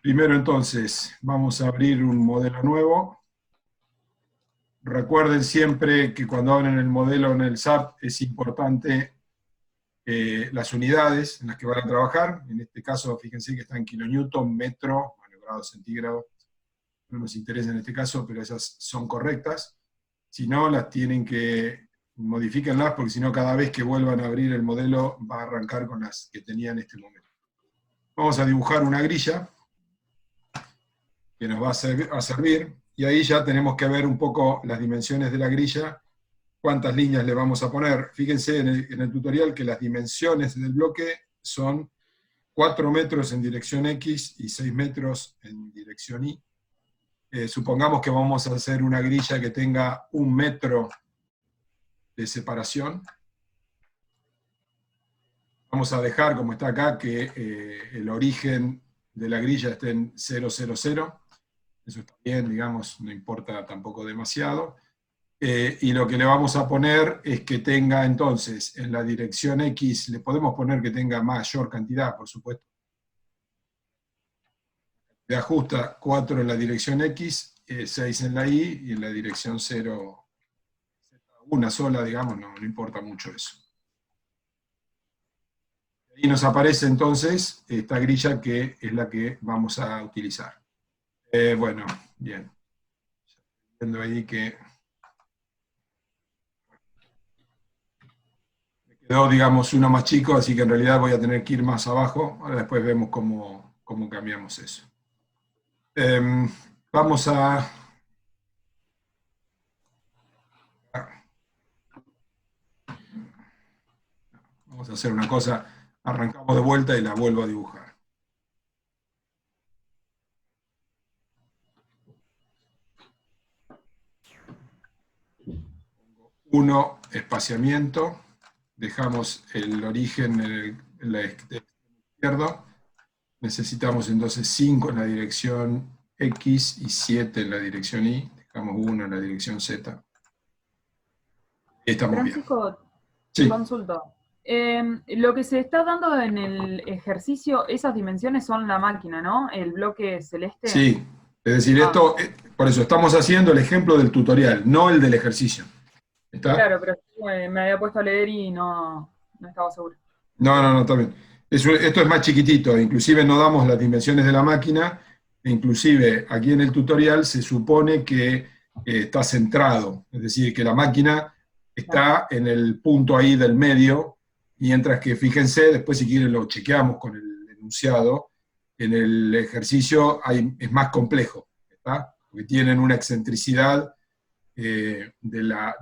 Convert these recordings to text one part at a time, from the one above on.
Primero entonces, vamos a abrir un modelo nuevo. Recuerden siempre que cuando abren el modelo en el SAP es importante las unidades en las que van a trabajar. En este caso, fíjense que está en kilonewton, metro, bueno, grados centígrados. No nos interesa en este caso, pero esas son correctas. Si no, las tienen que modifíquenlas, porque si no, cada vez que vuelvan a abrir el modelo va a arrancar con las que tenía en este momento. Vamos a dibujar una grilla que nos va a servir, y ahí ya tenemos que ver un poco las dimensiones de la grilla, cuántas líneas le vamos a poner. Fíjense en el tutorial que las dimensiones del bloque son 4 metros en dirección X y 6 metros en dirección Y. Supongamos que vamos a hacer una grilla que tenga 1 metro de separación. Vamos a dejar, como está acá, que el origen de la grilla esté en 0, 0, 0. Eso está bien, digamos, no importa tampoco demasiado. Y lo que le vamos a poner es que tenga entonces en la dirección X, le podemos poner que tenga mayor cantidad, por supuesto. Le ajusta 4 en la dirección X, 6 en la Y, y en la dirección 0, una sola, digamos, no importa mucho eso. Y nos aparece entonces esta grilla que es la que vamos a utilizar. Bueno, bien. Viendo ahí que quedó, digamos, uno más chico, así que en realidad voy a tener que ir más abajo. Ahora después vemos cómo cambiamos eso. Vamos a... Vamos a hacer una cosa. Arrancamos de vuelta y la vuelvo a dibujar. 1, espaciamiento. Dejamos el origen en la extremo izquierdo. Necesitamos entonces 5 en la dirección X y 7 en la dirección Y. Dejamos 1 en la dirección Z. Estamos bien. Francisco, te Sí. consulto. Lo que se está dando en el ejercicio, esas dimensiones son la máquina, ¿no? El bloque celeste. Sí, es decir, esto, por eso estamos haciendo el ejemplo del tutorial, no el del ejercicio. ¿Está? Claro, pero me había puesto a leer y no estaba seguro. No, está bien. Esto es más chiquitito, inclusive no damos las dimensiones de la máquina, e inclusive aquí en el tutorial se supone que está centrado, es decir, que la máquina está en el punto ahí del medio, mientras que, fíjense, después si quieren lo chequeamos con el enunciado, en el ejercicio es más complejo, ¿está? Porque tienen una excentricidad de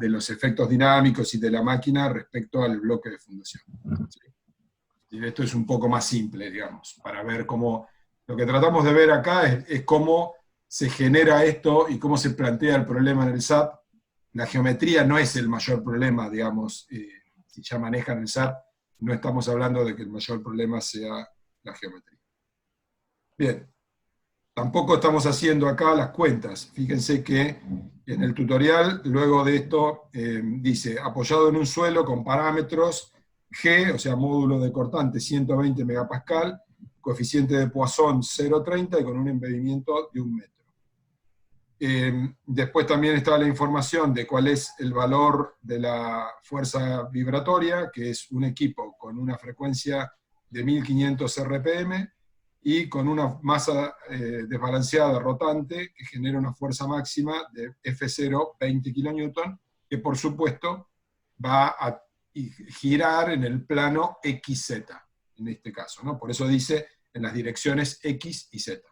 los efectos dinámicos y de la máquina respecto al bloque de fundación. ¿Sí? Y esto es un poco más simple, digamos, para ver cómo... Lo que tratamos de ver acá es cómo se genera esto y cómo se plantea el problema en el SAP. La geometría no es el mayor problema, digamos, si ya manejan el SAP, no estamos hablando de que el mayor problema sea la geometría. Bien. Tampoco estamos haciendo acá las cuentas. Fíjense que en el tutorial, luego de esto, dice, apoyado en un suelo con parámetros G, o sea, módulo de cortante 120 megapascal, coeficiente de Poisson 0,30 y con un embebimiento de 1 metro. Después también está la información de cuál es el valor de la fuerza vibratoria, que es un equipo con una frecuencia de 1500 RPM, y con una masa desbalanceada rotante que genera una fuerza máxima de F0, 20 kN, que por supuesto va a girar en el plano XZ, en este caso, ¿no? Por eso dice en las direcciones X y Z.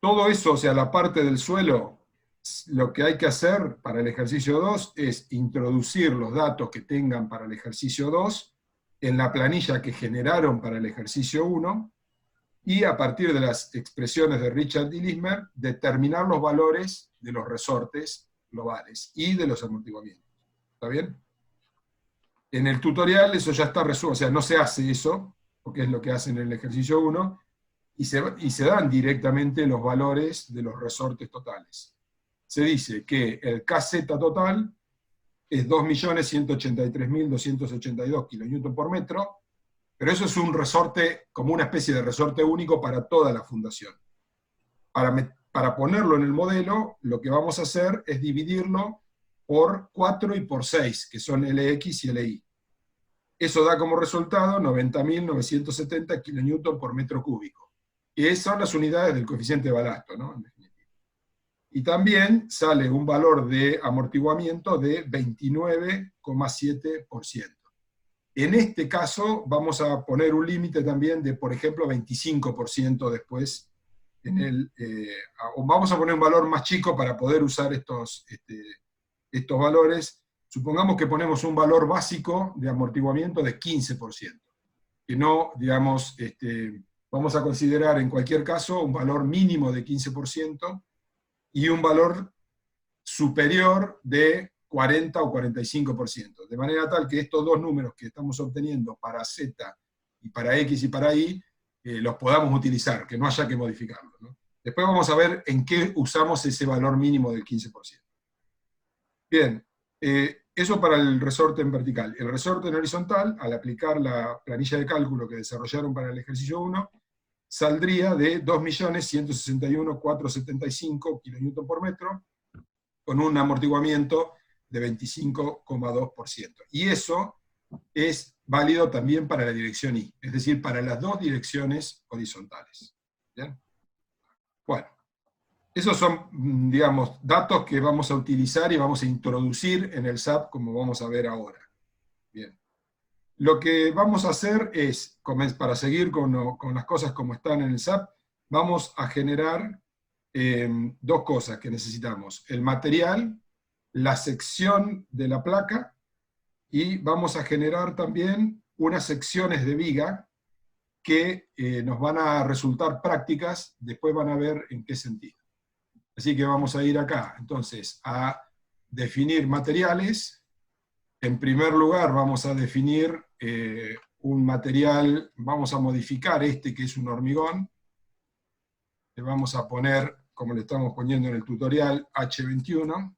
Todo eso, o sea, la parte del suelo, lo que hay que hacer para el ejercicio 2 es introducir los datos que tengan para el ejercicio 2 en la planilla que generaron para el ejercicio 1, y a partir de las expresiones de Richard y Lismer, determinar los valores de los resortes globales y de los amortiguamientos. ¿Está bien? En el tutorial eso ya está resuelto, o sea, no se hace eso, porque es lo que hacen en el ejercicio 1, y se dan directamente los valores de los resortes totales. Se dice que el KZ total es 2.183.282 kN por metro, Pero eso es un resorte, como una especie de resorte único para toda la fundación. Para ponerlo en el modelo, lo que vamos a hacer es dividirlo por 4 y por 6, que son LX y LI. Eso da como resultado 90.970 kN por metro cúbico. Y esas son las unidades del coeficiente de balasto, ¿no? En definitiva. Y también sale un valor de amortiguamiento de 29,7%. En este caso vamos a poner un límite también de, por ejemplo, 25% después. Vamos a poner un valor más chico para poder usar estos valores. Supongamos que ponemos un valor básico de amortiguamiento de 15%, que no, digamos, vamos a considerar en cualquier caso un valor mínimo de 15% y un valor superior de 40 o 45%, de manera tal que estos dos números que estamos obteniendo para Z y para X y para Y, los podamos utilizar, que no haya que modificarlos, ¿no? Después vamos a ver en qué usamos ese valor mínimo del 15%. Bien, eso para el resorte en vertical. El resorte en horizontal, al aplicar la planilla de cálculo que desarrollaron para el ejercicio 1, saldría de 2.161.475 kN por metro, con un amortiguamiento de 25,2%. Y eso es válido también para la dirección Y, es decir, para las dos direcciones horizontales. ¿Bien? Bueno, esos son, digamos, datos que vamos a utilizar y vamos a introducir en el SAP, como vamos a ver ahora. Bien. Lo que vamos a hacer es, para seguir con las cosas como están en el SAP, vamos a generar dos cosas que necesitamos: el material, la sección de la placa, y vamos a generar también unas secciones de viga que nos van a resultar prácticas, después van a ver en qué sentido. Así que vamos a ir acá, entonces, a definir materiales. En primer lugar vamos a definir un material, vamos a modificar este que es un hormigón, le vamos a poner, como le estamos poniendo en el tutorial, H21.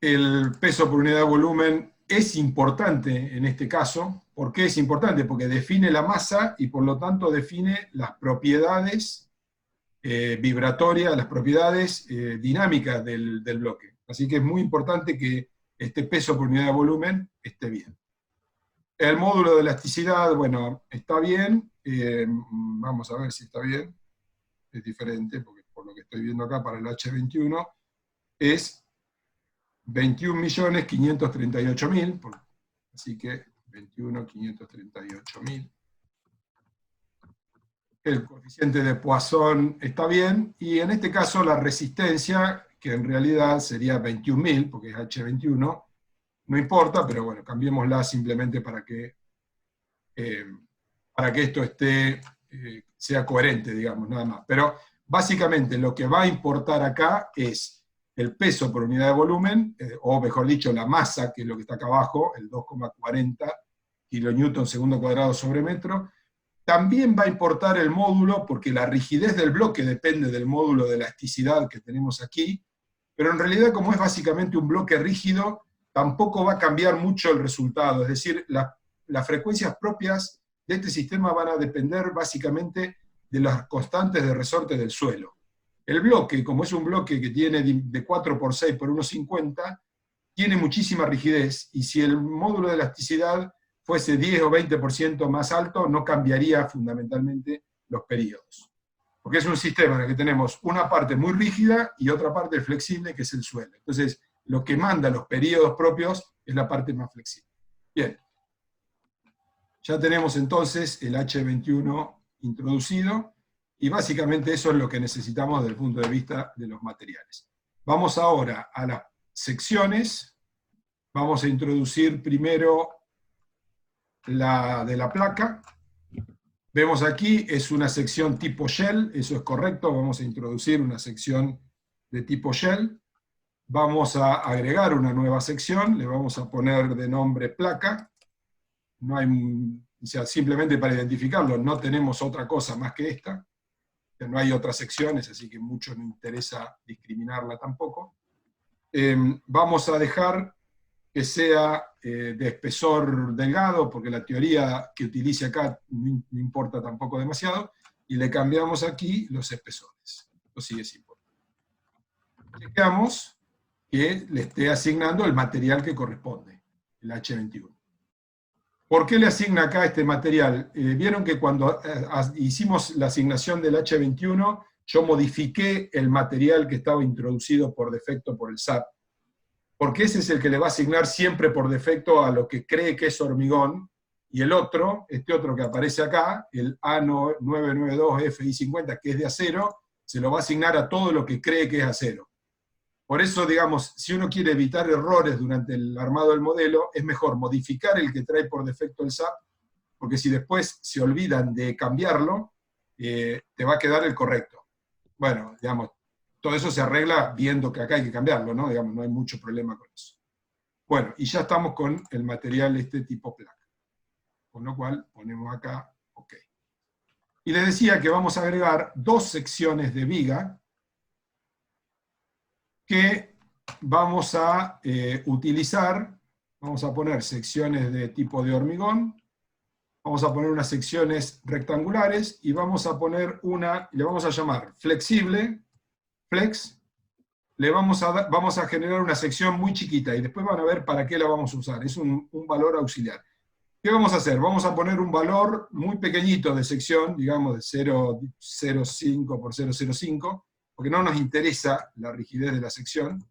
El peso por unidad de volumen es importante en este caso. ¿Por qué es importante? Porque define la masa y por lo tanto define las propiedades vibratorias, las propiedades dinámicas del bloque. Así que es muy importante que este peso por unidad de volumen esté bien. El módulo de elasticidad, bueno, está bien. Vamos a ver si está bien. Es diferente, porque por lo que estoy viendo acá para el H21, es 21.538.000, así que 21.538.000. El coeficiente de Poisson está bien, y en este caso la resistencia, que en realidad sería 21.000, porque es H21, no importa, pero bueno, cambiémosla simplemente para que esto sea coherente, digamos, nada más. Pero básicamente lo que va a importar acá es el peso por unidad de volumen, o mejor dicho, la masa, que es lo que está acá abajo, el 2,40 kN segundo cuadrado sobre metro. También va a importar el módulo, porque la rigidez del bloque depende del módulo de elasticidad que tenemos aquí, pero en realidad, como es básicamente un bloque rígido, tampoco va a cambiar mucho el resultado. Es decir, las frecuencias propias de este sistema van a depender básicamente de las constantes de resorte del suelo. El bloque, como es un bloque que tiene de 4 por 6 por 1,50, tiene muchísima rigidez, y si el módulo de elasticidad fuese 10 o 20% más alto, no cambiaría fundamentalmente los períodos. Porque es un sistema en el que tenemos una parte muy rígida y otra parte flexible, que es el suelo. Entonces, lo que manda los períodos propios es la parte más flexible. Bien. Ya tenemos entonces el H21 introducido, y básicamente eso es lo que necesitamos desde el punto de vista de los materiales. Vamos ahora a las secciones. Vamos a introducir primero la de la placa. Vemos aquí, es una sección tipo shell, eso es correcto, vamos a introducir una sección de tipo shell. Vamos a agregar una nueva sección, le vamos a poner de nombre placa. No hay, o sea, simplemente para identificarlo, no tenemos otra cosa más que esta. No hay otras secciones, así que mucho no interesa discriminarla tampoco. Vamos a dejar que sea de espesor delgado, porque la teoría que utilice acá no importa tampoco demasiado, y le cambiamos aquí los espesores. Esto sí es importante. Chequeamos que le esté asignando el material que corresponde, el H21. ¿Por qué le asigna acá este material? Vieron que cuando hicimos la asignación del H21, yo modifiqué el material que estaba introducido por defecto por el SAT, porque ese es el que le va a asignar siempre por defecto a lo que cree que es hormigón, y el otro, este otro que aparece acá, el A992FI50, que es de acero, se lo va a asignar a todo lo que cree que es acero. Por eso, digamos, si uno quiere evitar errores durante el armado del modelo, es mejor modificar el que trae por defecto el SAP, porque si después se olvidan de cambiarlo, te va a quedar el correcto. Bueno, digamos, todo eso se arregla viendo que acá hay que cambiarlo, ¿no? Digamos, no hay mucho problema con eso. Bueno, y ya estamos con el material este tipo placa. Con lo cual, ponemos acá, OK. Y les decía que vamos a agregar 2 secciones de viga que vamos a utilizar. Vamos a poner secciones de tipo de hormigón, vamos a poner unas secciones rectangulares y vamos a poner una, le vamos a llamar flexible, flex, vamos a generar una sección muy chiquita y después van a ver para qué la vamos a usar. Es un valor auxiliar. ¿Qué vamos a hacer? Vamos a poner un valor muy pequeñito de sección, digamos de 0,05 por 0,05, porque no nos interesa la rigidez de la sección.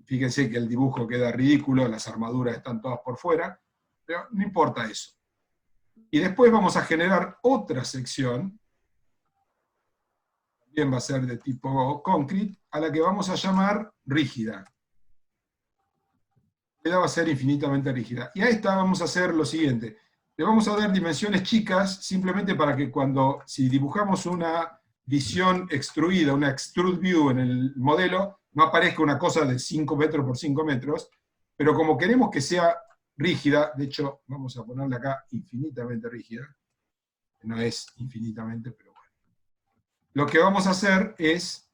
Fíjense que el dibujo queda ridículo, las armaduras están todas por fuera, pero no importa eso. Y después vamos a generar otra sección, también va a ser de tipo concrete, a la que vamos a llamar rígida. Esta va a ser infinitamente rígida. Y a esta vamos a hacer lo siguiente. Le vamos a dar dimensiones chicas, simplemente para que si dibujamos una visión extruida, una extrude view en el modelo, no aparezca una cosa de 5 metros por 5 metros, pero como queremos que sea rígida, de hecho, vamos a ponerle acá infinitamente rígida, no es infinitamente, pero bueno. Lo que vamos a hacer es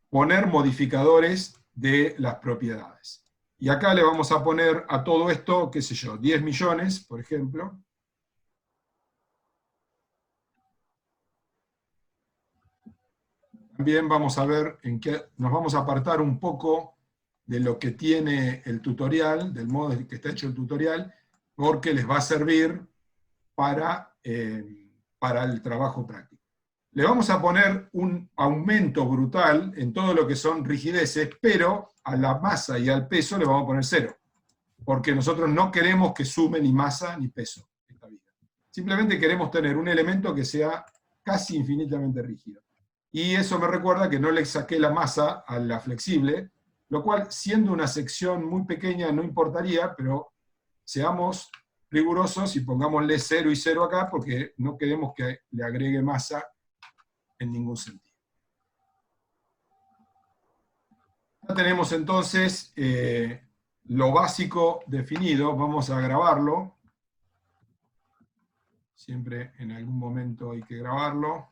poner modificadores de las propiedades. Y acá le vamos a poner a todo esto, qué sé yo, 10 millones, por ejemplo. También vamos a ver en qué nos vamos a apartar un poco de lo que tiene el tutorial, del modo en que está hecho el tutorial, porque les va a servir para el trabajo práctico. Le vamos a poner un aumento brutal en todo lo que son rigideces, pero a la masa y al peso le vamos a poner 0, porque nosotros no queremos que sume ni masa ni peso esta viga. Simplemente queremos tener un elemento que sea casi infinitamente rígido. Y eso me recuerda que no le saqué la masa a la flexible, lo cual, siendo una sección muy pequeña, no importaría, pero seamos rigurosos y pongámosle 0 y 0 acá, porque no queremos que le agregue masa en ningún sentido. Ya tenemos entonces lo básico definido. Vamos a grabarlo. Siempre en algún momento hay que grabarlo.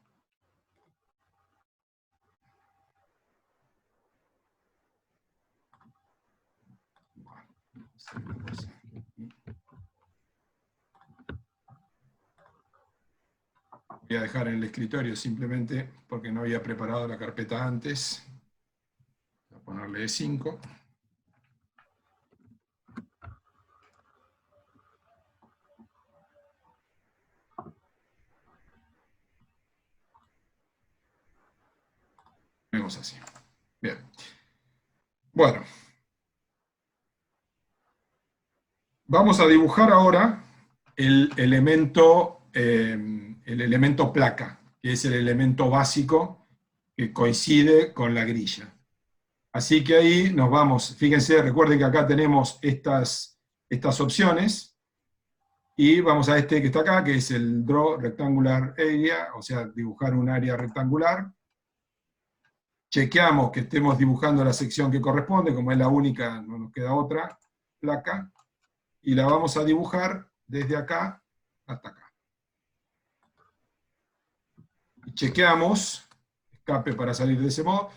Voy a dejar en el escritorio simplemente porque no había preparado la carpeta antes. Voy a ponerle de 5. Vemos así. Bien. Bueno. Vamos a dibujar ahora el elemento placa, que es el elemento básico que coincide con la grilla. Así que ahí nos vamos, fíjense, recuerden que acá tenemos estas opciones, y vamos a este que está acá, que es el Draw Rectangular Area, o sea, dibujar un área rectangular. Chequeamos que estemos dibujando la sección que corresponde, como es la única, no nos queda otra placa, y la vamos a dibujar desde acá hasta acá. Y chequeamos, escape para salir de ese modo,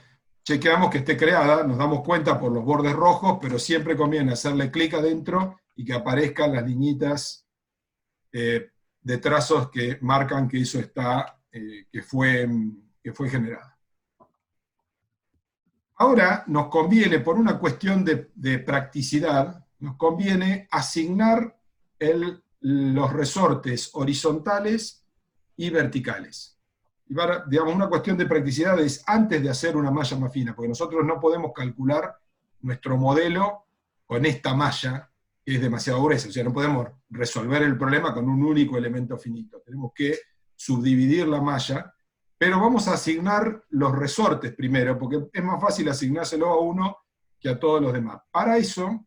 chequeamos que esté creada, nos damos cuenta por los bordes rojos, pero siempre conviene hacerle clic adentro y que aparezcan las liñitas de trazos que marcan que eso está, que fue generado. Ahora nos conviene, por una cuestión de practicidad, nos conviene asignar los resortes horizontales y verticales. Y para, digamos, una cuestión de practicidad es antes de hacer una malla más fina, porque nosotros no podemos calcular nuestro modelo con esta malla, que es demasiado gruesa, o sea, no podemos resolver el problema con un único elemento finito, tenemos que subdividir la malla, pero vamos a asignar los resortes primero, porque es más fácil asignárselo a uno que a todos los demás. Para eso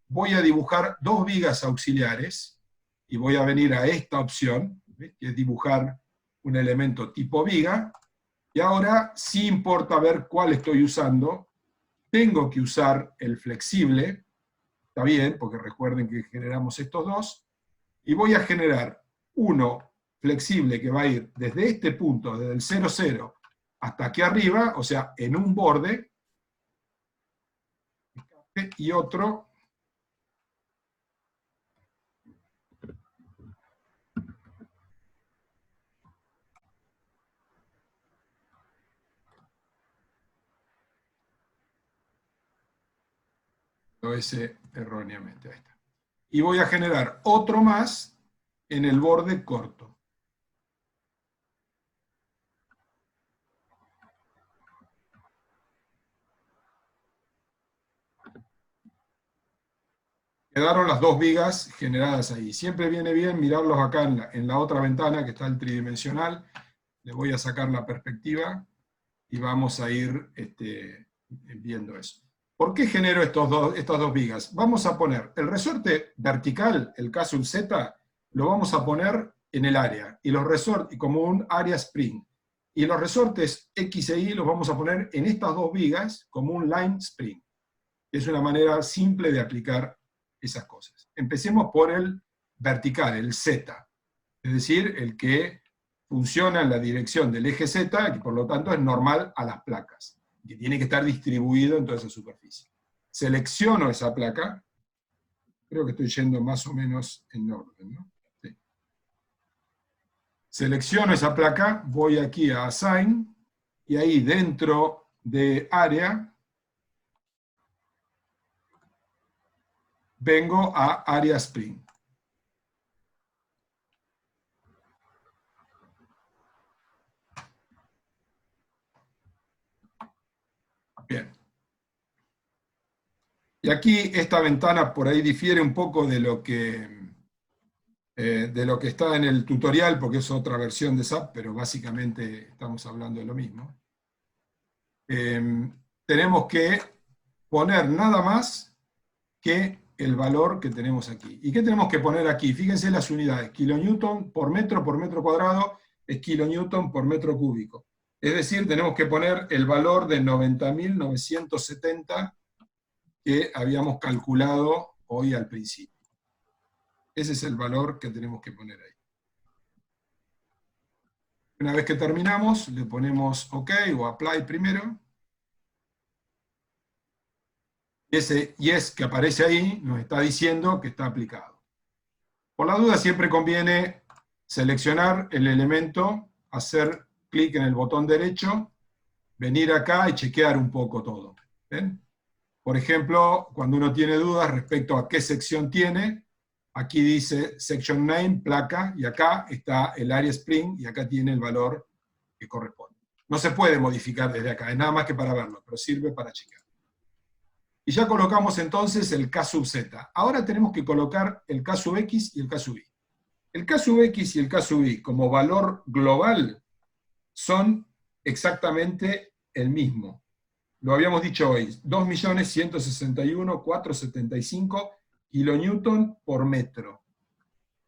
voy a dibujar dos vigas auxiliares, y voy a venir a esta opción, ¿ves? Que es dibujar un elemento tipo viga, y ahora sí importa ver cuál estoy usando. Tengo que usar el flexible, está bien, porque recuerden que generamos estos dos, y voy a generar uno flexible que va a ir desde este punto, desde el 0, 0, hasta aquí arriba, o sea, en un borde, y otro lo hice erróneamente, ahí está. Y voy a generar otro más en el borde corto. Quedaron las dos vigas generadas ahí. Siempre viene bien mirarlos acá en la otra ventana, que está el tridimensional. Le voy a sacar la perspectiva y vamos a ir viendo eso. ¿Por qué genero estas dos vigas? Vamos a poner el resorte vertical, el casul Z, lo vamos a poner en el área, y los resortes como un área spring. Y los resortes X e Y los vamos a poner en estas dos vigas como un line spring. Es una manera simple de aplicar esas cosas. Empecemos por el vertical, el Z, es decir, el que funciona en la dirección del eje Z, que por lo tanto es normal a las placas, que tiene que estar distribuido en toda esa superficie. Selecciono esa placa, creo que estoy yendo más o menos en orden, ¿no? Sí. Selecciono esa placa, voy aquí a Assign, y ahí dentro de Área, vengo a Area Spring. Bien. Y aquí esta ventana por ahí difiere un poco de lo que está en el tutorial, porque es otra versión de SAP, pero básicamente estamos hablando de lo mismo. Tenemos que poner nada más que el valor que tenemos aquí. ¿Y qué tenemos que poner aquí? Fíjense las unidades. Kilonewton por metro cuadrado es kilonewton por metro cúbico. Es decir, tenemos que poner el valor de 90.970 que habíamos calculado hoy al principio. Ese es el valor que tenemos que poner ahí. Una vez que terminamos, le ponemos OK o Apply primero. Ese yes que aparece ahí nos está diciendo que está aplicado. Por la duda siempre conviene seleccionar el elemento, hacer clic en el botón derecho, venir acá y chequear un poco todo. ¿Ven? Por ejemplo, cuando uno tiene dudas respecto a qué sección tiene, aquí dice Section Name, placa, y acá está el Area Spring, y acá tiene el valor que corresponde. No se puede modificar desde acá, es nada más que para verlo, pero sirve para chequear. Y ya colocamos entonces el K sub Z. Ahora tenemos que colocar el K sub X y el K sub Y. El K sub X y el K sub Y como valor global son exactamente el mismo. Lo habíamos dicho hoy, 2.161.475 kilonewton por metro.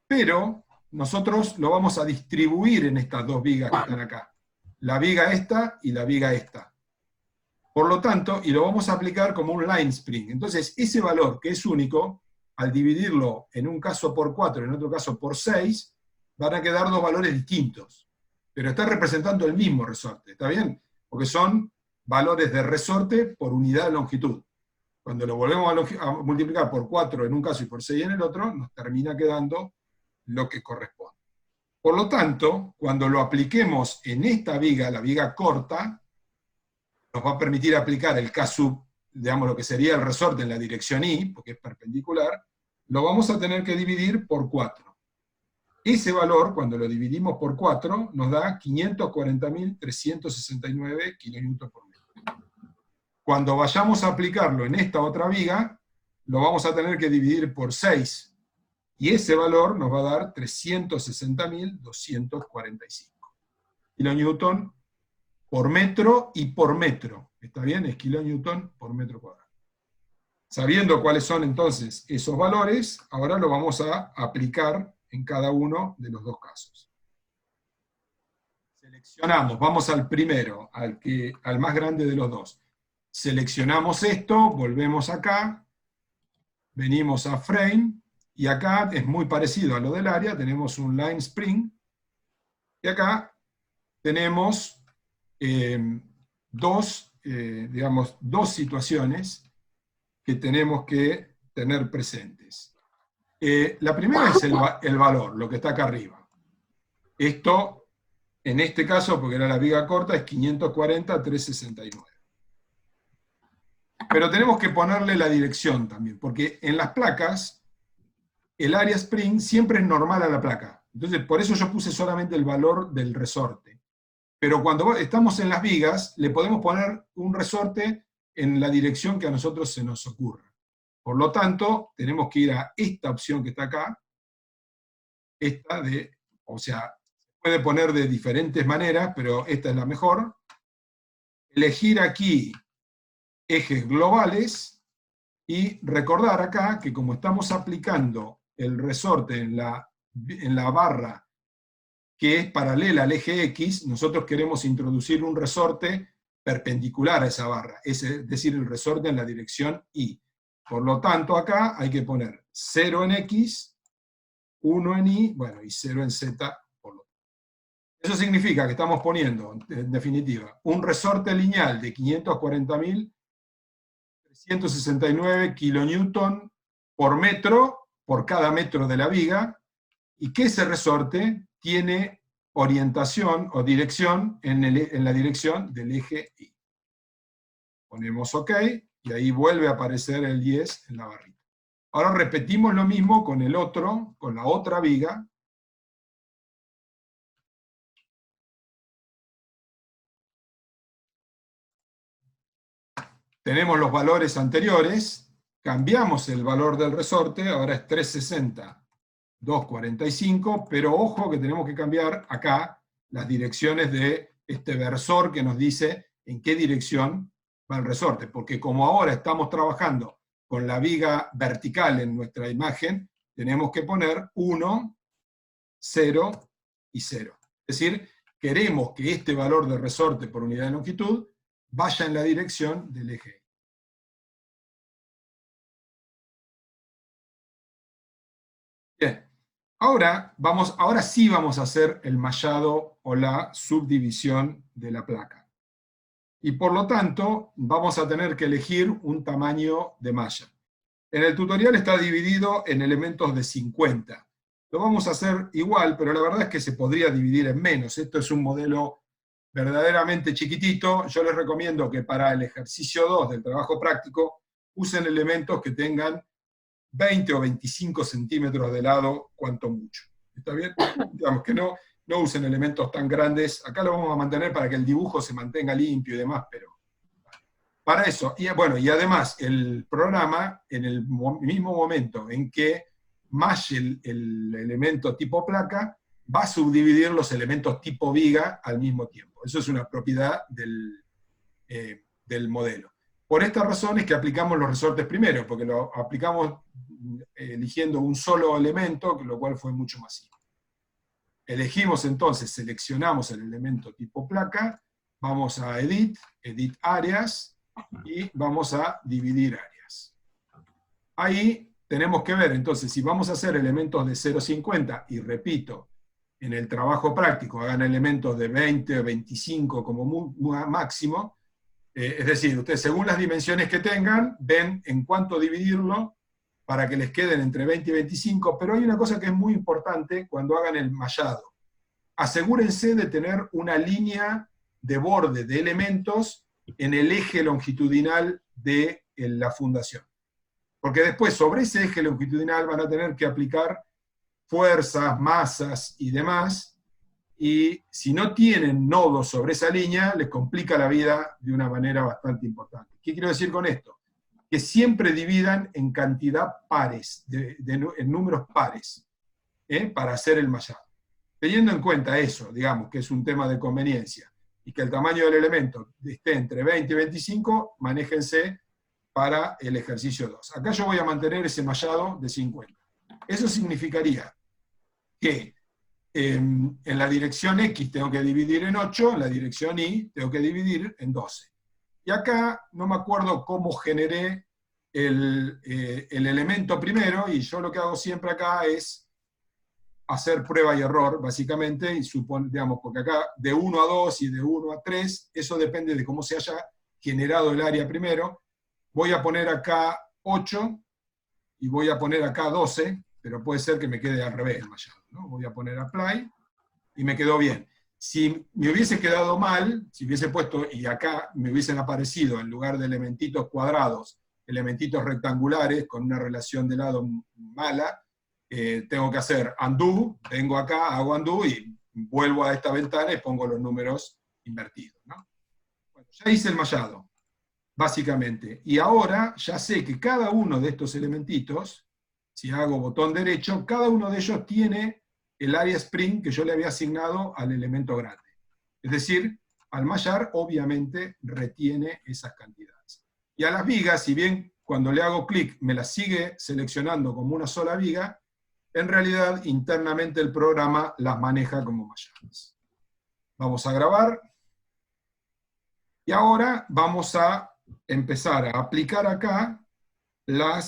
Pero nosotros lo vamos a distribuir en estas dos vigas que están acá. La viga esta y la viga esta. Por lo tanto, y lo vamos a aplicar como un line spring. Entonces, ese valor que es único, al dividirlo en un caso por 4 y en otro caso por 6, van a quedar dos valores distintos. Pero está representando el mismo resorte, ¿está bien? Porque son valores de resorte por unidad de longitud. Cuando lo volvemos a multiplicar por 4 en un caso y por 6 en el otro, nos termina quedando lo que corresponde. Por lo tanto, cuando lo apliquemos en esta viga, la viga corta, nos va a permitir aplicar el K sub, digamos lo que sería el resorte en la dirección Y, porque es perpendicular, lo vamos a tener que dividir por 4. Ese valor, cuando lo dividimos por 4, nos da 540.369 kN por metro. Cuando vayamos a aplicarlo en esta otra viga, lo vamos a tener que dividir por 6. Y ese valor nos va a dar 360.245 kilonewton por metro y por metro. ¿Está bien? Es kilonewton por metro cuadrado. Sabiendo cuáles son entonces esos valores, ahora lo vamos a aplicar en cada uno de los dos casos. Seleccionamos, vamos al primero, al más grande de los dos. Seleccionamos esto, volvemos acá, venimos a Frame, y acá es muy parecido a lo del área, tenemos un line spring, y acá tenemos dos situaciones que tenemos que tener presentes. La primera es el valor, lo que está acá arriba. Esto, en este caso, porque era la viga corta, es 540.369. Pero tenemos que ponerle la dirección también, porque en las placas, el área spring siempre es normal a la placa. Entonces, por eso yo puse solamente el valor del resorte. Pero cuando estamos en las vigas, le podemos poner un resorte en la dirección que a nosotros se nos ocurra. Por lo tanto, tenemos que ir a esta opción que está acá, o sea, se puede poner de diferentes maneras, pero esta es la mejor. Elegir aquí ejes globales, y recordar acá que como estamos aplicando el resorte en la barra que es paralela al eje X, nosotros queremos introducir un resorte perpendicular a esa barra, es decir, el resorte en la dirección Y. Por lo tanto, acá hay que poner 0 en X, 1 en Y, bueno, y 0 en Z. Eso significa que estamos poniendo, en definitiva, un resorte lineal de 540.369 kilonewton por metro, por cada metro de la viga, y que ese resorte tiene orientación o dirección en la dirección del eje Y. Ponemos OK, y ahí vuelve a aparecer el 10 en la barrita. Ahora repetimos lo mismo con el otro, con la otra viga. Tenemos los valores anteriores, cambiamos el valor del resorte, ahora es 360.245, pero ojo que tenemos que cambiar acá las direcciones de este versor que nos dice en qué dirección va el resorte, porque como ahora estamos trabajando con la viga vertical en nuestra imagen, tenemos que poner 1, 0 y 0. Es decir, queremos que este valor de resorte por unidad de longitud vaya en la dirección del eje. Bien, ahora sí vamos a hacer el mallado o la subdivisión de la placa. Y por lo tanto, vamos a tener que elegir un tamaño de malla. En el tutorial está dividido en elementos de 50. Lo vamos a hacer igual, pero la verdad es que se podría dividir en menos. Esto es un modelo verdaderamente chiquitito. Yo les recomiendo que para el ejercicio 2 del trabajo práctico usen elementos que tengan 20 o 25 centímetros de lado, cuanto mucho. ¿Está bien? Digamos que no usen elementos tan grandes. Acá lo vamos a mantener para que el dibujo se mantenga limpio y demás, pero para eso. Y bueno, y además el programa, en el mismo momento en que malle el elemento tipo placa, va a subdividir los elementos tipo viga al mismo tiempo. Eso es una propiedad del modelo. Por esta razón es que aplicamos los resortes primero, porque lo aplicamos eligiendo un solo elemento, lo cual fue mucho más simple. Elegimos entonces, seleccionamos el elemento tipo placa, vamos a Edit, Edit Áreas, y vamos a dividir áreas. Ahí tenemos que ver, entonces, si vamos a hacer elementos de 0,50, y repito, en el trabajo práctico hagan elementos de 20 o 25 como máximo, Es decir, ustedes según las dimensiones que tengan, ven en cuánto dividirlo para que les queden entre 20 y 25, pero hay una cosa que es muy importante cuando hagan el mallado. Asegúrense de tener una línea de borde de elementos en el eje longitudinal de la fundación. Porque después sobre ese eje longitudinal van a tener que aplicar fuerzas, masas y demás, y si no tienen nodos sobre esa línea, les complica la vida de una manera bastante importante. ¿Qué quiero decir con esto? Que siempre dividan en cantidad pares, en números pares, para hacer el mallado. Teniendo en cuenta eso, digamos, que es un tema de conveniencia, y que el tamaño del elemento esté entre 20 y 25, manéjense para el ejercicio 2. Acá yo voy a mantener ese mallado de 50. Eso significaría que en la dirección X tengo que dividir en 8, en la dirección Y tengo que dividir en 12. Y acá no me acuerdo cómo generé el elemento primero, y yo lo que hago siempre acá es hacer prueba y error, básicamente, y digamos, porque acá de 1 a 2 y de 1 a 3, eso depende de cómo se haya generado el área primero. Voy a poner acá 8 y voy a poner acá 12, pero puede ser que me quede al revés el mallado, ¿no? Voy a poner apply y me quedó bien. Si me hubiese quedado mal, si hubiese puesto, y acá me hubiesen aparecido en lugar de elementitos cuadrados, elementitos rectangulares con una relación de lado mala, tengo que hacer undo, vengo acá, hago undo y vuelvo a esta ventana y pongo los números invertidos, ¿no? Bueno, ya hice el mallado, básicamente. Y ahora ya sé que cada uno de estos elementitos, si hago botón derecho, cada uno de ellos tiene el área spring que yo le había asignado al elemento grande. Es decir, al mallar, obviamente, retiene esas cantidades. Y a las vigas, si bien cuando le hago clic me las sigue seleccionando como una sola viga, en realidad, internamente el programa las maneja como malladas. Vamos a grabar. Y ahora vamos a empezar a aplicar acá la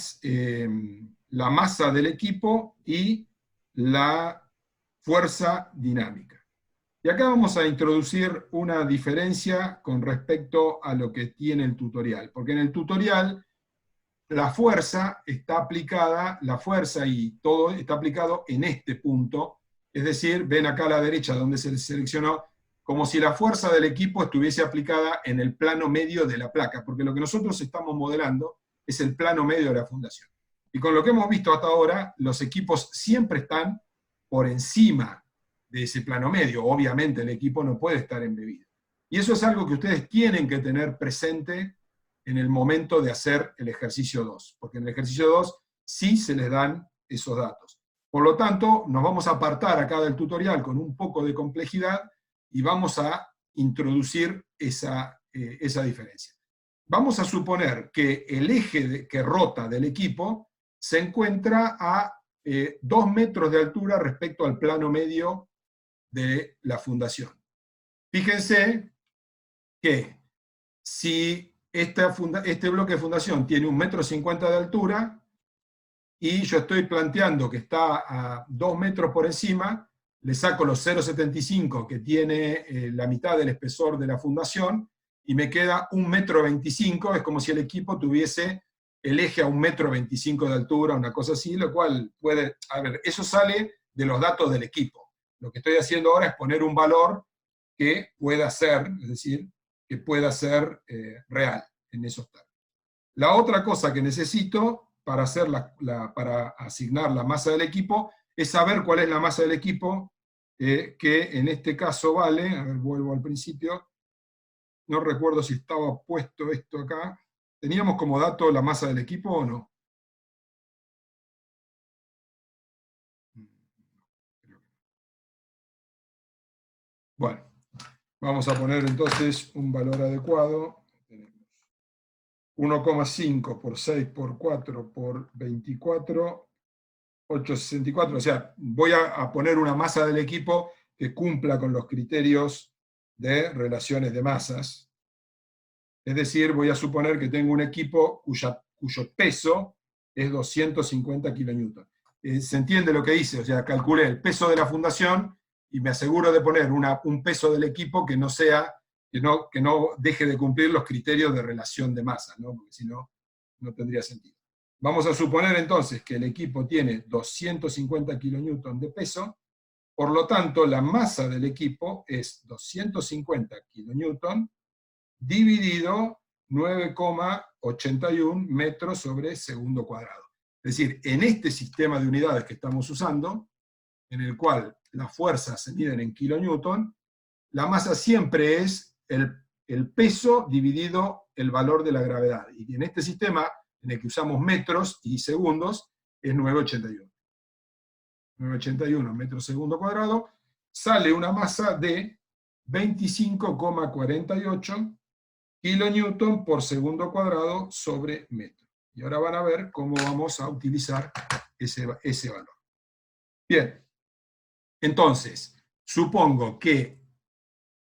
masa del equipo y la fuerza dinámica. Y acá vamos a introducir una diferencia con respecto a lo que tiene el tutorial. Porque en el tutorial la fuerza está aplicada, la fuerza y todo está aplicado en este punto, es decir, ven acá a la derecha donde se seleccionó, como si la fuerza del equipo estuviese aplicada en el plano medio de la placa, porque lo que nosotros estamos modelando es el plano medio de la fundación. Y con lo que hemos visto hasta ahora, los equipos siempre están por encima de ese plano medio. Obviamente el equipo no puede estar embebido. Y eso es algo que ustedes tienen que tener presente en el momento de hacer el ejercicio 2, porque en el ejercicio 2 sí se les dan esos datos. Por lo tanto, nos vamos a apartar acá del tutorial con un poco de complejidad y vamos a introducir esa diferencia. Vamos a suponer que el eje que rota del equipo se encuentra a 2 metros de altura respecto al plano medio de la fundación. Fíjense que si este bloque de fundación tiene 1,50 m de altura, y yo estoy planteando que está a 2 metros por encima, le saco los 0,75 que tiene la mitad del espesor de la fundación, y me queda 1,25 m, es como si el equipo tuviese el eje a 1,25 m de altura, una cosa así, lo cual puede, a ver, eso sale de los datos del equipo. Lo que estoy haciendo ahora es poner un valor que pueda ser, es decir, que pueda ser real en esos términos. La otra cosa que necesito para, para asignar la masa del equipo es saber cuál es la masa del equipo, que en este caso vale, a ver, vuelvo al principio, no recuerdo si estaba puesto esto acá, ¿teníamos como dato la masa del equipo o no? Bueno, vamos a poner entonces un valor adecuado. 1,5 por 6 por 4 por 24, 864. O sea, voy a poner una masa del equipo que cumpla con los criterios de relaciones de masas. Es decir, voy a suponer que tengo un equipo cuyo peso es 250 kilonewton. ¿Se entiende lo que dice? O sea, calculé el peso de la fundación y me aseguro de poner un peso del equipo que no sea que no deje de cumplir los criterios de relación de masa, ¿no? Porque si no, no tendría sentido. Vamos a suponer entonces que el equipo tiene 250 kilonewton de peso, por lo tanto la masa del equipo es 250 kilonewton dividido 9,81 metros sobre segundo cuadrado. Es decir, en este sistema de unidades que estamos usando, en el cual las fuerzas se miden en kilonewton, la masa siempre es el peso dividido el valor de la gravedad. Y en este sistema, en el que usamos metros y segundos, es 9,81. 9,81 metros segundo cuadrado, sale una masa de 25,48 kilonewton por segundo cuadrado sobre metro. Y ahora van a ver cómo vamos a utilizar ese valor. Bien, entonces, supongo que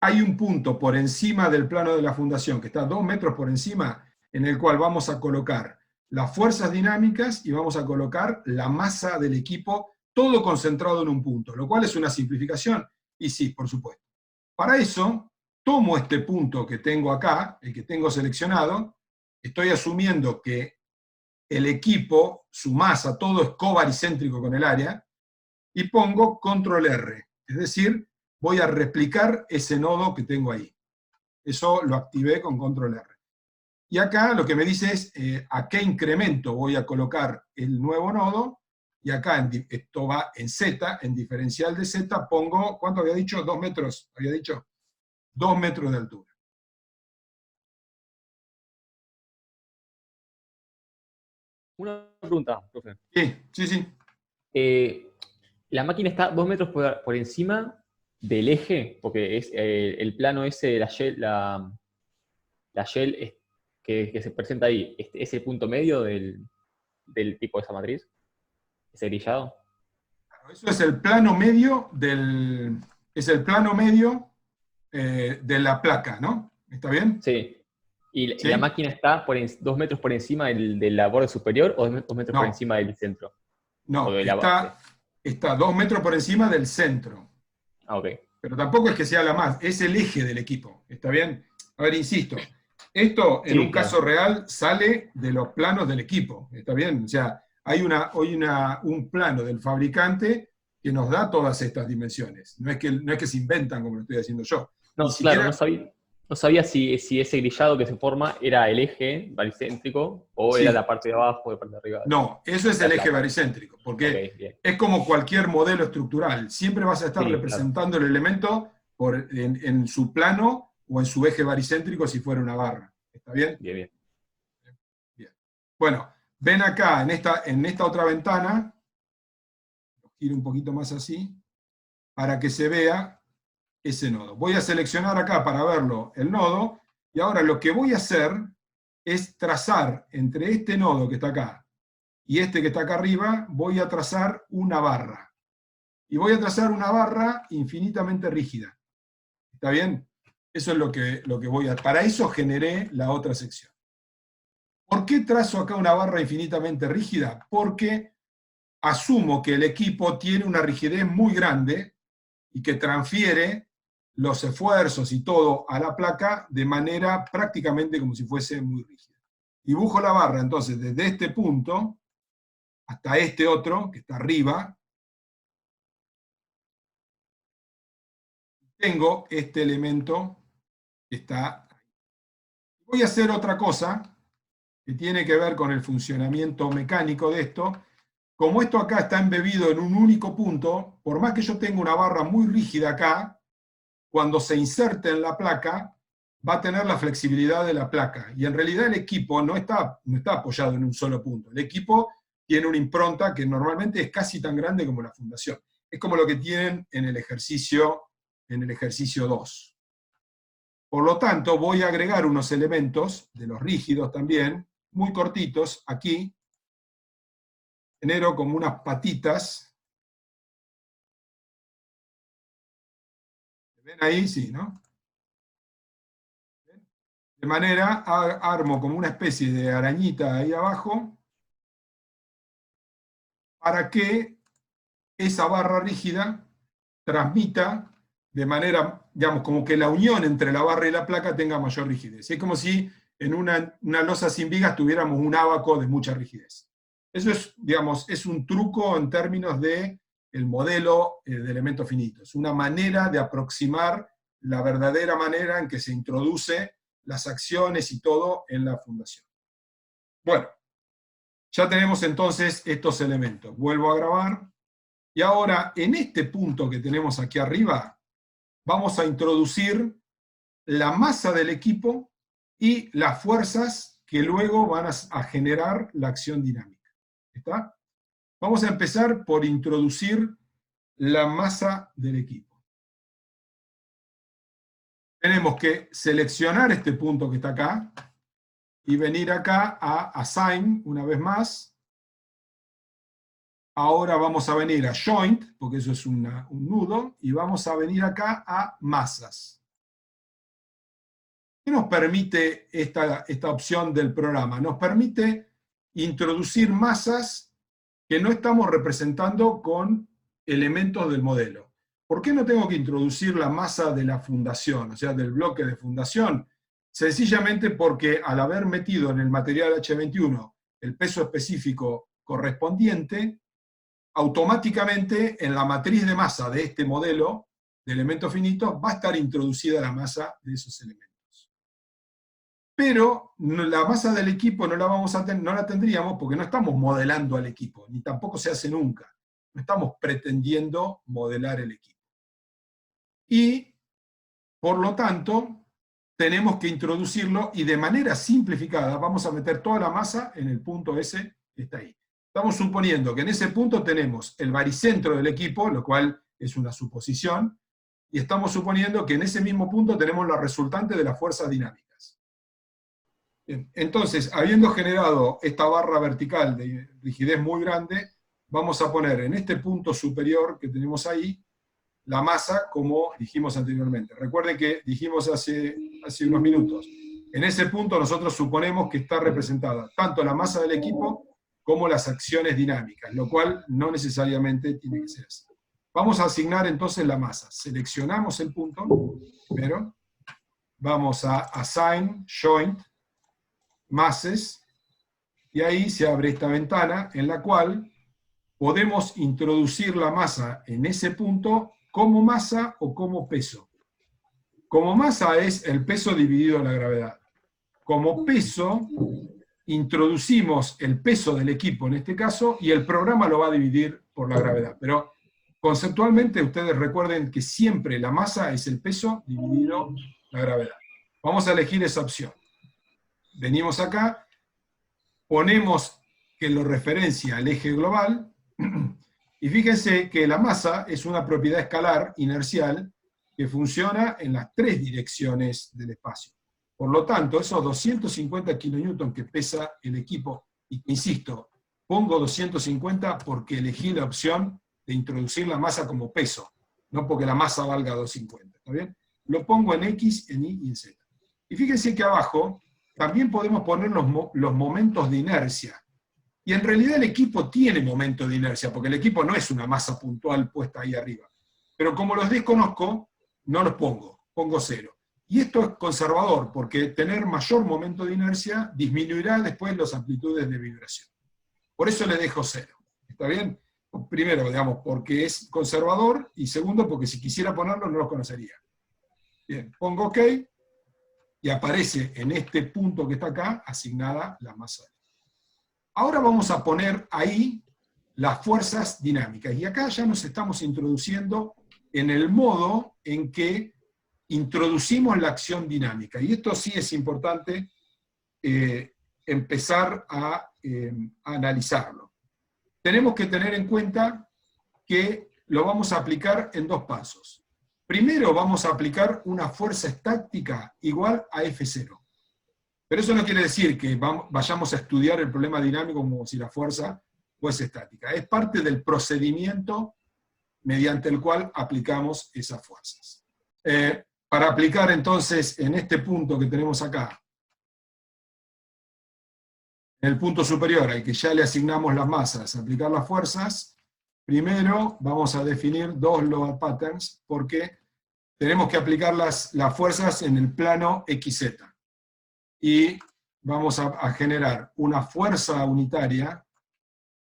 hay un punto por encima del plano de la fundación, que está 2 metros por encima, en el cual vamos a colocar las fuerzas dinámicas y vamos a colocar la masa del equipo, todo concentrado en un punto, lo cual es una simplificación, y sí, por supuesto. Para eso, tomo este punto que tengo acá, el que tengo seleccionado, estoy asumiendo que el equipo, su masa, todo es covaricéntrico con el área, y pongo control R, es decir, voy a replicar ese nodo que tengo ahí. Eso lo activé con control R. Y acá lo que me dice es a qué incremento voy a colocar el nuevo nodo, y acá esto va en Z, en diferencial de Z, pongo, ¿cuánto había dicho? 2 metros, había dicho. 2 metros de altura. Una pregunta, profe. Sí. La máquina está 2 metros por encima del eje, porque es el plano ese, la shell que se presenta ahí, ¿es el punto medio del tipo de esa matriz? ¿Ese grillado? Eso es el plano medio de la placa, ¿no? ¿Está bien? Sí. ¿Y ¿Sí? la máquina está 2 metros por encima del borde superior o 2 metros por encima del centro? No, de la base. está 2 metros por encima del centro. Ah, ok. Pero tampoco es que sea la más, es el eje del equipo. ¿Está bien? A ver, insisto, esto en un caso real sale de los planos del equipo. ¿Está bien? O sea, hay un plano del fabricante que nos da todas estas dimensiones. No es que se inventan como lo estoy haciendo yo. No, claro, no sabía si ese grillado que se forma era el eje baricéntrico o Sí. era la parte de abajo o la parte de arriba. No, eso es el eje baricéntrico, porque es como cualquier modelo estructural. Siempre vas a estar representando el elemento en su plano o en su eje baricéntrico si fuera una barra. ¿Está bien? Bien. Bueno, ven acá, en esta otra ventana, giro un poquito más así, para que se vea ese nodo. Voy a seleccionar acá para verlo el nodo, y ahora lo que voy a hacer es trazar entre este nodo que está acá y este que está acá arriba, voy a trazar una barra. Y voy a trazar una barra infinitamente rígida. ¿Está bien? Eso es lo que voy a... Para eso generé la otra sección. ¿Por qué trazo acá una barra infinitamente rígida? Porque asumo que el equipo tiene una rigidez muy grande y que transfiere los esfuerzos y todo a la placa de manera prácticamente como si fuese muy rígida. Dibujo la barra entonces desde este punto hasta este otro, que está arriba. Tengo este elemento que está ahí. Voy a hacer otra cosa que tiene que ver con el funcionamiento mecánico de esto. Como esto acá está embebido en un único punto, por más que yo tenga una barra muy rígida acá, cuando se inserte en la placa, va a tener la flexibilidad de la placa. Y en realidad el equipo no está apoyado en un solo punto. El equipo tiene una impronta que normalmente es casi tan grande como la fundación. Es como lo que tienen en el ejercicio 2. Por lo tanto, voy a agregar unos elementos, de los rígidos también, muy cortitos, aquí. Genero como unas patitas. ¿Ven ahí? Sí, ¿no? De manera, armo como una especie de arañita ahí abajo, para que esa barra rígida transmita de manera, digamos, como que la unión entre la barra y la placa tenga mayor rigidez. Es como si en una losa sin vigas tuviéramos un ábaco de mucha rigidez. Eso es, digamos, es un truco en términos de el modelo de elementos finitos. Es una manera de aproximar la verdadera manera en que se introduce las acciones y todo en la fundación. Bueno, ya tenemos entonces estos elementos. Vuelvo a grabar. Y ahora, en este punto que tenemos aquí arriba, vamos a introducir la masa del equipo y las fuerzas que luego van a generar la acción dinámica. ¿Está? Vamos a empezar por introducir la masa del equipo. Tenemos que seleccionar este punto que está acá y venir acá a Assign una vez más. Ahora vamos a venir a Joint, porque eso es un nudo, y vamos a venir acá a Masas. ¿Qué nos permite esta opción del programa? Nos permite introducir masas que no estamos representando con elementos del modelo. ¿Por qué no tengo que introducir la masa de la fundación, o sea, del bloque de fundación? Sencillamente porque al haber metido en el material H21 el peso específico correspondiente, automáticamente en la matriz de masa de este modelo de elementos finitos va a estar introducida la masa de esos elementos. Pero la masa del equipo no la tendríamos porque no estamos modelando al equipo, ni tampoco se hace nunca. No estamos pretendiendo modelar el equipo. Y, por lo tanto, tenemos que introducirlo y de manera simplificada vamos a meter toda la masa en el punto ese que está ahí. Estamos suponiendo que en ese punto tenemos el baricentro del equipo, lo cual es una suposición, y estamos suponiendo que en ese mismo punto tenemos la resultante de las fuerzas dinámicas. Bien, entonces, habiendo generado esta barra vertical de rigidez muy grande, vamos a poner en este punto superior que tenemos ahí, la masa como dijimos anteriormente. Recuerden que dijimos hace unos minutos, en ese punto nosotros suponemos que está representada tanto la masa del equipo como las acciones dinámicas, lo cual no necesariamente tiene que ser así. Vamos a asignar entonces la masa. Seleccionamos el punto, primero, vamos a Assign, Joint, Masses, y ahí se abre esta ventana en la cual podemos introducir la masa en ese punto como masa o como peso. Como masa es el peso dividido la gravedad. Como peso introducimos el peso del equipo en este caso y el programa lo va a dividir por la gravedad. Pero conceptualmente ustedes recuerden que siempre la masa es el peso dividido la gravedad. Vamos a elegir esa opción. Venimos acá, ponemos que lo referencia al eje global, y fíjense que la masa es una propiedad escalar inercial que funciona en las tres direcciones del espacio. Por lo tanto, esos 250 kN que pesa el equipo, y insisto, pongo 250 porque elegí la opción de introducir la masa como peso, no porque la masa valga 250, ¿está bien? Lo pongo en X, en Y y en Z. Y fíjense que abajo también podemos poner los momentos de inercia. Y en realidad el equipo tiene momento de inercia, porque el equipo no es una masa puntual puesta ahí arriba. Pero como los desconozco, no los pongo 0. Y esto es conservador, porque tener mayor momento de inercia disminuirá después las amplitudes de vibración. Por eso le dejo 0. ¿Está bien? Primero, digamos, porque es conservador, y segundo, porque si quisiera ponerlo no los conocería. Bien, pongo OK, y aparece en este punto que está acá, asignada la masa. Ahora vamos a poner ahí las fuerzas dinámicas. Y acá ya nos estamos introduciendo en el modo en que introducimos la acción dinámica. Y esto sí es importante empezar a analizarlo. Tenemos que tener en cuenta que lo vamos a aplicar en dos pasos. Primero vamos a aplicar una fuerza estática igual a F0. Pero eso no quiere decir que vayamos a estudiar el problema dinámico como si la fuerza fuese estática. Es parte del procedimiento mediante el cual aplicamos esas fuerzas. Para aplicar entonces en este punto que tenemos acá, en el punto superior al que ya le asignamos las masas, aplicar las fuerzas, primero vamos a definir dos load patterns, porque tenemos que aplicar las fuerzas en el plano XZ. Y vamos a generar una fuerza unitaria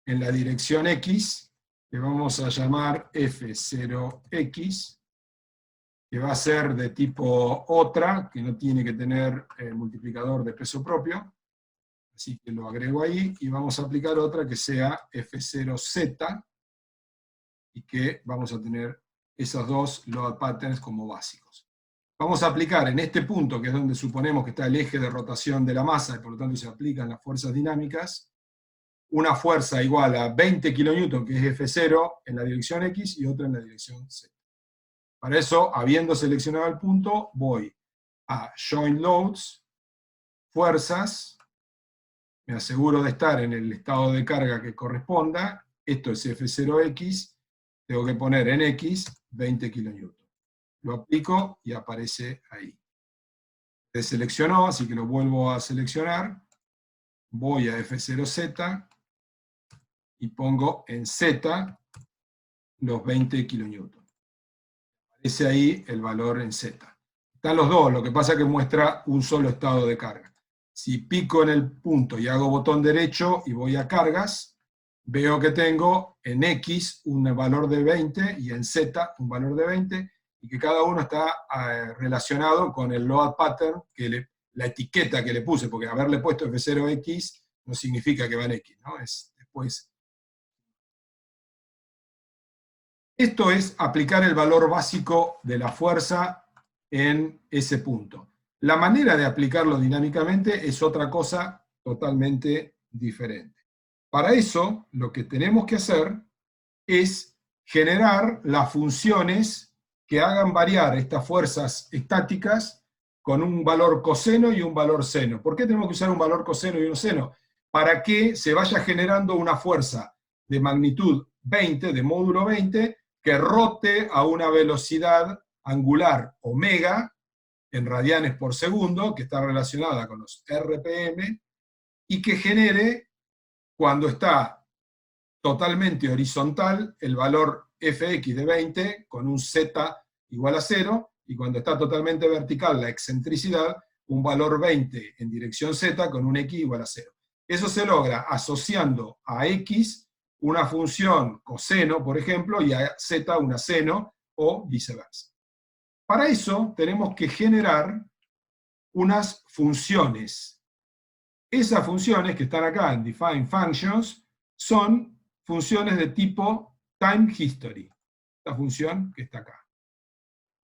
en la dirección X, que vamos a llamar F0X, que va a ser de tipo otra, que no tiene que tener multiplicador de peso propio. Así que lo agrego ahí, y vamos a aplicar otra que sea F0Z, y que vamos a tener esos dos load patterns como básicos. Vamos a aplicar en este punto, que es donde suponemos que está el eje de rotación de la masa, y por lo tanto se aplican las fuerzas dinámicas, una fuerza igual a 20 kN, que es F0, en la dirección X, y otra en la dirección Z. Para eso, habiendo seleccionado el punto, voy a Join Loads, Fuerzas, me aseguro de estar en el estado de carga que corresponda, esto es F0X, tengo que poner en X 20 kN. Lo aplico y aparece ahí. Se seleccionó, así que lo vuelvo a seleccionar, voy a F0Z, y pongo en Z los 20 kN. Aparece ahí el valor en Z. Están los dos, lo que pasa es que muestra un solo estado de carga. Si pico en el punto y hago botón derecho y voy a cargas, veo que tengo en X un valor de 20 y en Z un valor de 20, y que cada uno está relacionado con el load pattern, la etiqueta que le puse, porque haberle puesto F0X no significa que va en X, ¿no? Es después. Esto es aplicar el valor básico de la fuerza en ese punto. La manera de aplicarlo dinámicamente es otra cosa totalmente diferente. Para eso, lo que tenemos que hacer es generar las funciones que hagan variar estas fuerzas estáticas con un valor coseno y un valor seno. ¿Por qué tenemos que usar un valor coseno y un seno? Para que se vaya generando una fuerza de magnitud 20, de módulo 20, que rote a una velocidad angular omega, en radianes por segundo, que está relacionada con los RPM, y que genere, cuando está totalmente horizontal, el valor Fx de 20, con un Z igual a 0, y cuando está totalmente vertical, la excentricidad, un valor 20 en dirección Z, con un X igual a 0. Eso se logra asociando a X una función coseno, por ejemplo, y a Z una seno, o viceversa. Para eso tenemos que generar unas funciones. Esas funciones que están acá en Define Functions son funciones de tipo Time History. Esta función que está acá.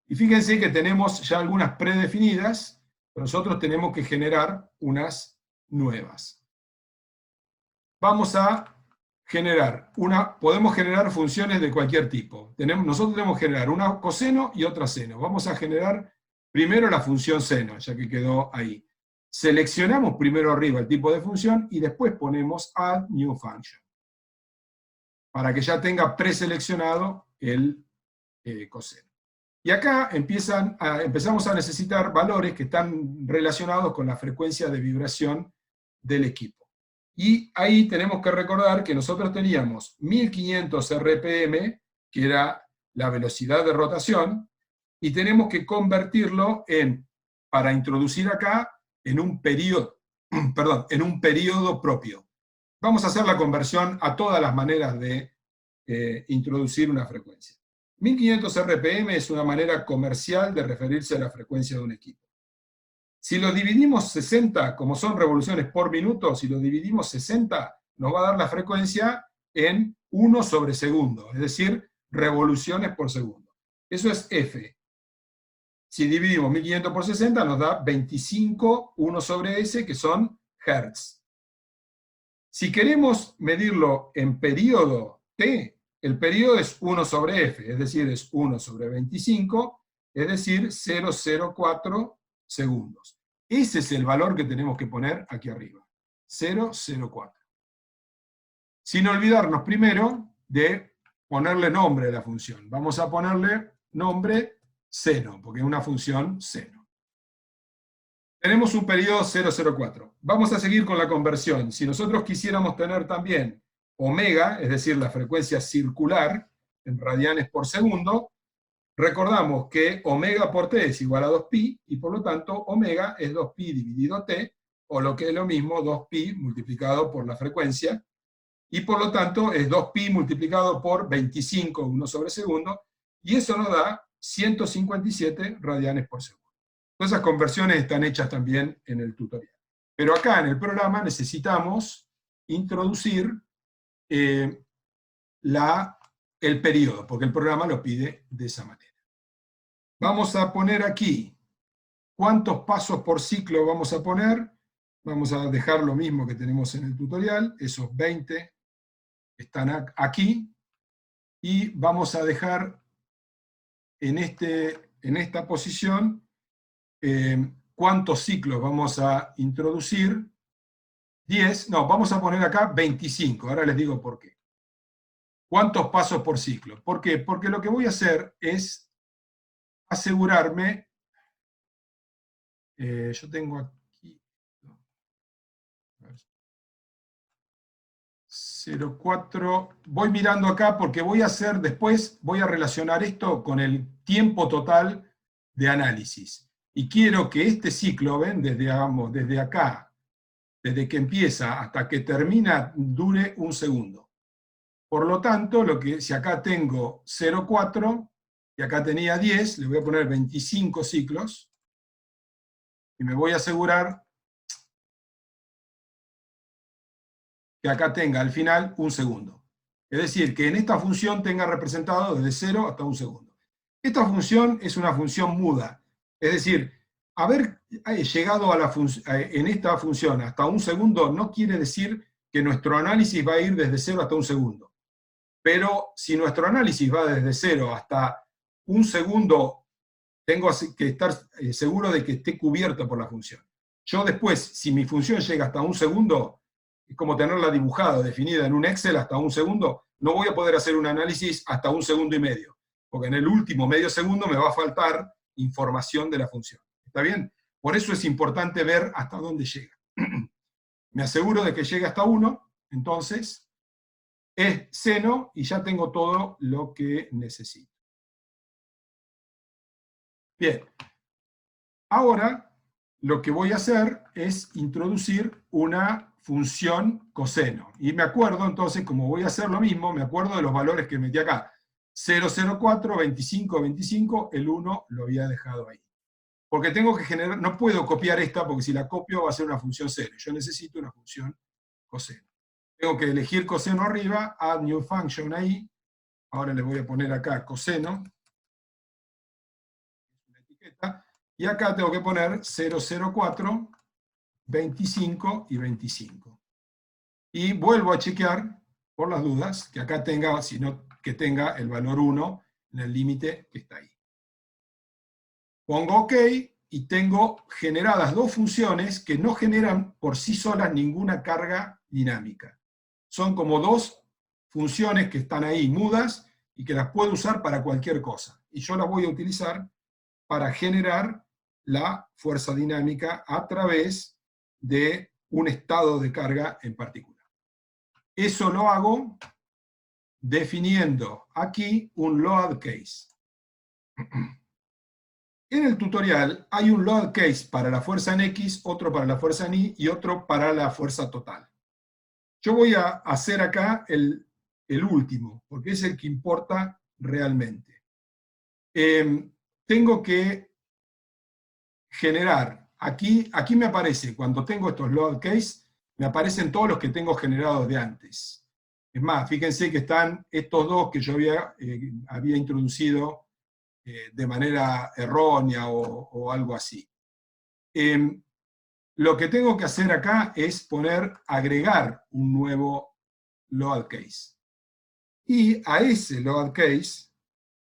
Y fíjense que tenemos ya algunas predefinidas, pero nosotros tenemos que generar unas nuevas. Vamos a generar podemos generar funciones de cualquier tipo. Nosotros tenemos que generar una coseno y otra seno. Vamos a generar primero la función seno, ya que quedó ahí. Seleccionamos primero arriba el tipo de función y después ponemos Add New Function, para que ya tenga preseleccionado el coseno. Y acá empezamos a necesitar valores que están relacionados con la frecuencia de vibración del equipo. Y ahí tenemos que recordar que nosotros teníamos 1500 RPM, que era la velocidad de rotación, y tenemos que convertirlo para introducir acá, en un periodo propio. Vamos a hacer la conversión a todas las maneras de introducir una frecuencia. 1500 RPM es una manera comercial de referirse a la frecuencia de un equipo. Si lo dividimos 60, como son revoluciones por minuto, si lo dividimos 60, nos va a dar la frecuencia en 1 sobre segundo, es decir, revoluciones por segundo. Eso es F. Si dividimos 1500 por 60, nos da 25, 1 sobre S, que son hertz. Si queremos medirlo en periodo T, el periodo es 1 sobre F, es decir, es 1 sobre 25, es decir, 0,04 segundos. Ese es el valor que tenemos que poner aquí arriba, 0,04. Sin olvidarnos primero de ponerle nombre a la función. Vamos a ponerle nombre seno, porque es una función seno. Tenemos un periodo 0,04. Vamos a seguir con la conversión. Si nosotros quisiéramos tener también omega, es decir, la frecuencia circular, en radianes por segundo, recordamos que omega por t es igual a 2pi, y por lo tanto omega es 2pi dividido t, o lo que es lo mismo 2pi multiplicado por la frecuencia, y por lo tanto es 2pi multiplicado por 25, 1 sobre segundo, y eso nos da 157 radianes por segundo. Todas esas conversiones están hechas también en el tutorial. Pero acá en el programa necesitamos introducir el periodo, porque el programa lo pide de esa manera. Vamos a poner aquí cuántos pasos por ciclo vamos a poner. Vamos a dejar lo mismo que tenemos en el tutorial, esos 20 están aquí, y vamos a dejar en esta posición cuántos ciclos vamos a introducir. 10, no, vamos a poner acá 25, ahora les digo por qué. ¿Cuántos pasos por ciclo? ¿Por qué? Porque lo que voy a hacer es asegurarme, yo tengo aquí, 0,4, voy mirando acá porque voy a hacer después, voy a relacionar esto con el tiempo total de análisis. Y quiero que este ciclo, ven, desde acá, desde que empieza hasta que termina, dure 1 segundo. Por lo tanto, si acá tengo 0,4 y acá tenía 10, le voy a poner 25 ciclos y me voy a asegurar que acá tenga al final 1 segundo. Es decir, que en esta función tenga representado desde 0 hasta 1 segundo. Esta función es una función muda. Es decir, haber llegado en esta función hasta 1 segundo no quiere decir que nuestro análisis va a ir desde 0 hasta 1 segundo. Pero si nuestro análisis va desde 0 hasta 1 segundo, tengo que estar seguro de que esté cubierto por la función. Yo después, si mi función llega hasta 1 segundo, es como tenerla dibujada, definida en un Excel hasta 1 segundo, no voy a poder hacer un análisis hasta 1 segundo y medio, porque en el último medio segundo me va a faltar información de la función. ¿Está bien? Por eso es importante ver hasta dónde llega. Me aseguro de que llegue hasta 1, entonces es seno y ya tengo todo lo que necesito. Bien. Ahora lo que voy a hacer es introducir una función coseno. Y me acuerdo, entonces, como voy a hacer lo mismo, me acuerdo de los valores que metí acá. 0,04, 25, 25, el 1 lo había dejado ahí. Porque tengo que generar, no puedo copiar esta, porque si la copio va a ser una función seno. Yo necesito una función coseno. Tengo que elegir coseno arriba, add new function ahí. Ahora le voy a poner acá coseno. Una etiqueta. Y acá tengo que poner 0,04, 25 y 25. Y vuelvo a chequear, por las dudas, que acá tenga, sino que tenga el valor 1 en el límite que está ahí. Pongo OK y tengo generadas dos funciones que no generan por sí solas ninguna carga dinámica. Son como dos funciones que están ahí mudas y que las puedo usar para cualquier cosa. Y yo las voy a utilizar para generar la fuerza dinámica a través de un estado de carga en particular. Eso lo hago definiendo aquí un load case. En el tutorial hay un load case para la fuerza en X, otro para la fuerza en Y y otro para la fuerza total. Yo voy a hacer acá el último, porque es el que importa realmente. Tengo que generar, aquí me aparece, cuando tengo estos load case, me aparecen todos los que tengo generados de antes. Es más, fíjense que están estos dos que yo había introducido de manera errónea o algo así. Lo que tengo que hacer acá es agregar un nuevo load case. Y a ese load case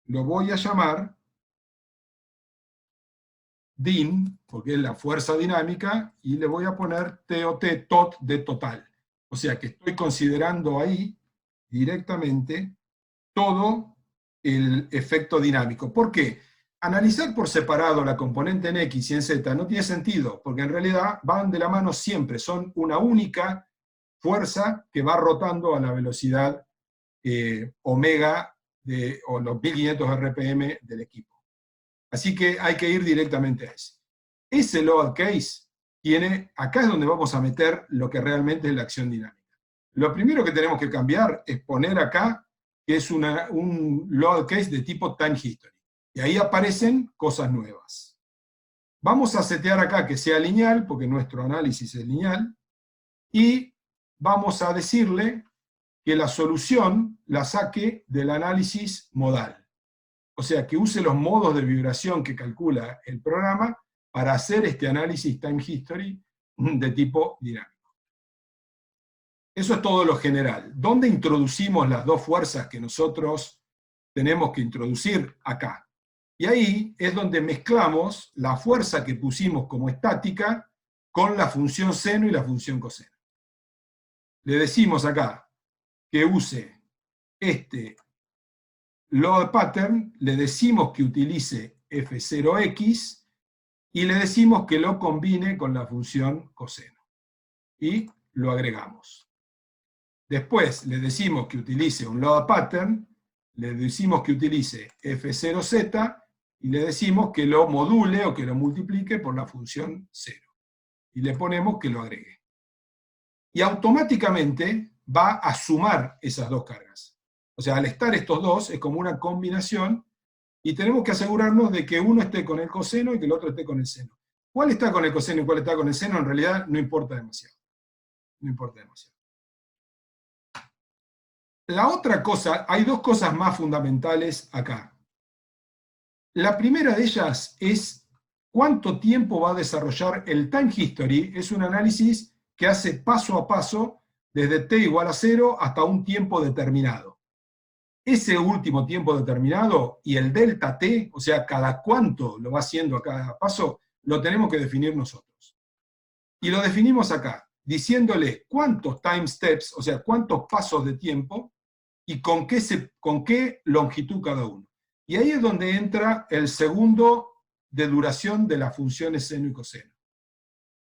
lo voy a llamar DIN, porque es la fuerza dinámica, y le voy a poner TOT de total. O sea que estoy considerando ahí directamente todo el efecto dinámico. ¿Por qué? Analizar por separado la componente en X y en Z no tiene sentido, porque en realidad van de la mano siempre, son una única fuerza que va rotando a la velocidad omega o los 1500 RPM del equipo. Así que hay que ir directamente a ese. Ese load case acá es donde vamos a meter lo que realmente es la acción dinámica. Lo primero que tenemos que cambiar es poner acá que es un load case de tipo time history. Y ahí aparecen cosas nuevas. Vamos a setear acá que sea lineal, porque nuestro análisis es lineal, y vamos a decirle que la solución la saque del análisis modal. O sea, que use los modos de vibración que calcula el programa para hacer este análisis time history de tipo dinámico. Eso es todo lo general. ¿Dónde introducimos las dos fuerzas que nosotros tenemos que introducir? Acá. Y ahí es donde mezclamos la fuerza que pusimos como estática con la función seno y la función coseno. Le decimos acá que use este load pattern, le decimos que utilice F0x y le decimos que lo combine con la función coseno. Y lo agregamos. Después le decimos que utilice un load pattern, le decimos que utilice F0z y le decimos que lo module o que lo multiplique por la función 0. Y le ponemos que lo agregue. Y automáticamente va a sumar esas dos cargas. O sea, al estar estos dos es como una combinación y tenemos que asegurarnos de que uno esté con el coseno y que el otro esté con el seno. ¿Cuál está con el coseno y cuál está con el seno? En realidad no importa demasiado. No importa demasiado. La otra cosa, hay dos cosas más fundamentales acá. La primera de ellas es cuánto tiempo va a desarrollar el time history. Es un análisis que hace paso a paso desde t igual a 0 hasta un tiempo determinado. Ese último tiempo determinado y el delta t, o sea, cada cuánto lo va haciendo a cada paso, lo tenemos que definir nosotros. Y lo definimos acá, diciéndole cuántos time steps, o sea, cuántos pasos de tiempo, y con qué longitud cada uno. Y ahí es donde entra el segundo de duración de las funciones seno y coseno.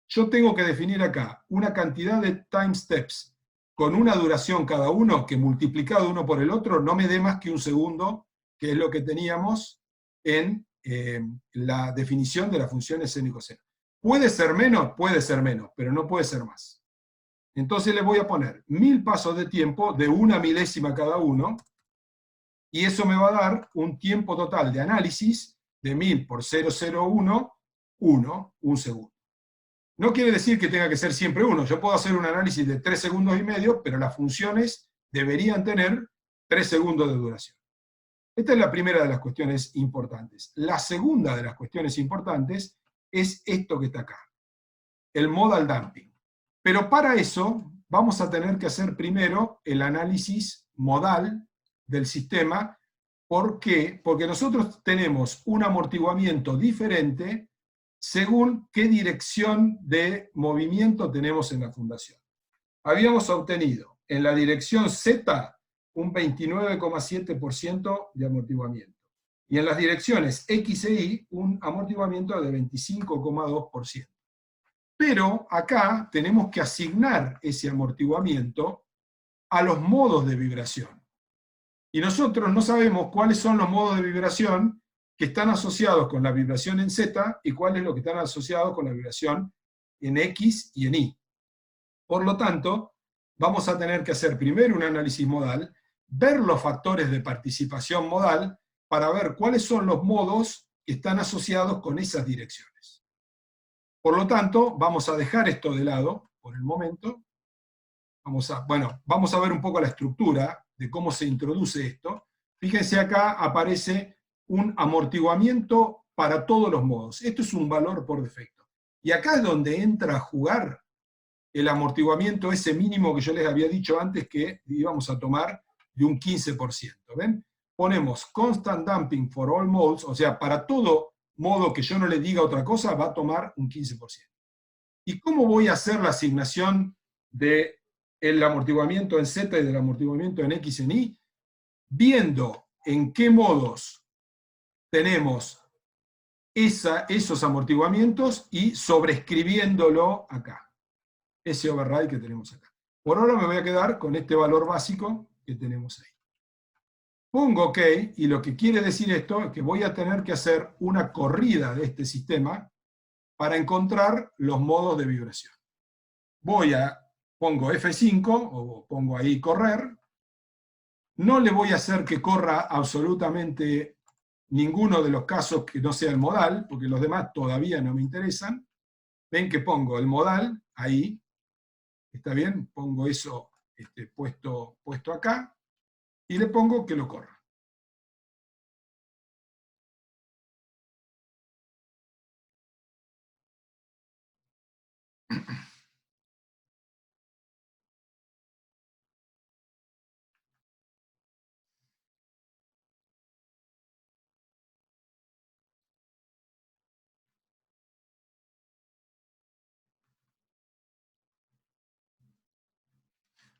Yo tengo que definir acá una cantidad de time steps con una duración cada uno que multiplicado uno por el otro no me dé más que un segundo, que es lo que teníamos en la definición de las funciones seno y coseno. ¿Puede ser menos? Puede ser menos, pero no puede ser más. Entonces le voy a poner 1000 pasos de tiempo de 1 milésima cada uno, y eso me va a dar un tiempo total de análisis de 1000 por 001, 1 segundo. No quiere decir que tenga que ser siempre 1. Yo puedo hacer un análisis de 3 segundos y medio, pero las funciones deberían tener 3 segundos de duración. Esta es la primera de las cuestiones importantes. La segunda de las cuestiones importantes es esto que está acá, el modal damping. Pero para eso vamos a tener que hacer primero el análisis modal del sistema. ¿Por qué? Porque nosotros tenemos un amortiguamiento diferente según qué dirección de movimiento tenemos en la fundación. Habíamos obtenido en la dirección Z un 29,7% de amortiguamiento. Y en las direcciones X e Y un amortiguamiento de 25,2%. Pero acá tenemos que asignar ese amortiguamiento a los modos de vibración. Y nosotros no sabemos cuáles son los modos de vibración que están asociados con la vibración en Z y cuáles lo que están asociados con la vibración en X y en Y. Por lo tanto, vamos a tener que hacer primero un análisis modal, ver los factores de participación modal para ver cuáles son los modos que están asociados con esas direcciones. Por lo tanto, vamos a dejar esto de lado por el momento. Vamos a ver un poco la estructura de cómo se introduce esto. Fíjense acá aparece un amortiguamiento para todos los modos. Esto es un valor por defecto. Y acá es donde entra a jugar el amortiguamiento ese mínimo que yo les había dicho antes que íbamos a tomar de un 15%. ¿Ven? Ponemos constant damping for all modes, o sea, para todo modo que yo no le diga otra cosa, va a tomar un 15%. ¿Y cómo voy a hacer la asignación del amortiguamiento en Z y del amortiguamiento en X y en Y? Viendo en qué modos tenemos esos amortiguamientos y sobreescribiéndolo acá. Ese override que tenemos acá. Por ahora me voy a quedar con este valor básico que tenemos ahí. Pongo OK, y lo que quiere decir esto es que voy a tener que hacer una corrida de este sistema para encontrar los modos de vibración. Pongo F5, o pongo ahí correr. No le voy a hacer que corra absolutamente ninguno de los casos que no sea el modal, porque los demás todavía no me interesan. Ven que pongo el modal ahí, ¿está bien? Pongo eso puesto acá, y le pongo que lo corra.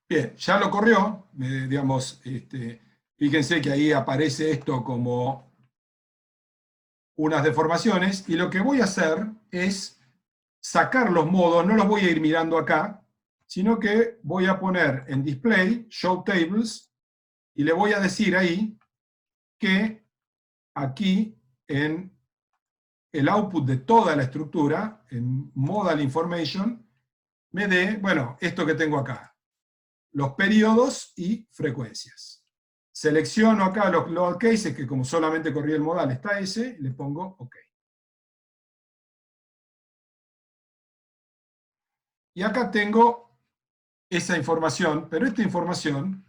Bien, ya lo corrió, digamos, fíjense que ahí aparece esto como unas deformaciones, y lo que voy a hacer es sacar los modos, no los voy a ir mirando acá, sino que voy a poner en Display, Show Tables, y le voy a decir ahí que aquí en el output de toda la estructura, en Modal Information, me dé, bueno, esto que tengo acá, los periodos y frecuencias. Selecciono acá los load cases, que como solamente corrí el modal está ese, y le pongo OK. Y acá tengo esa información, pero esta información,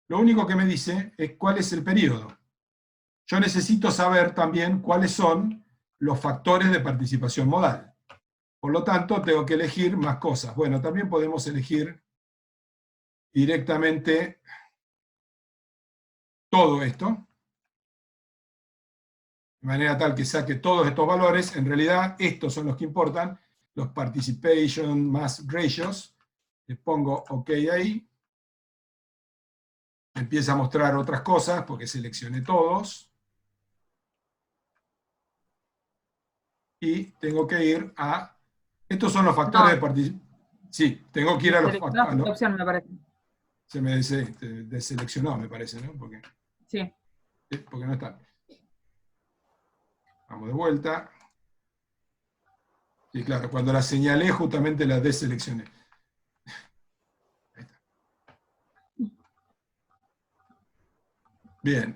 lo único que me dice es cuál es el periodo. Yo necesito saber también cuáles son los factores de participación modal. Por lo tanto, tengo que elegir más cosas. Bueno, también podemos elegir directamente todo esto, de manera tal que saque todos estos valores. En realidad, estos son los que importan, los participation mass ratios. Le pongo OK ahí. Empieza a mostrar otras cosas, porque seleccioné todos. Y tengo que ir a... Estos son los factores de participación. Sí, tengo que ir a los factores. Opción, me parece. Se me deseleccionó, me parece, ¿no? Porque, sí. Porque no están. Vamos de vuelta. Sí, claro, cuando la señalé, justamente la deseleccioné. Ahí está. Bien,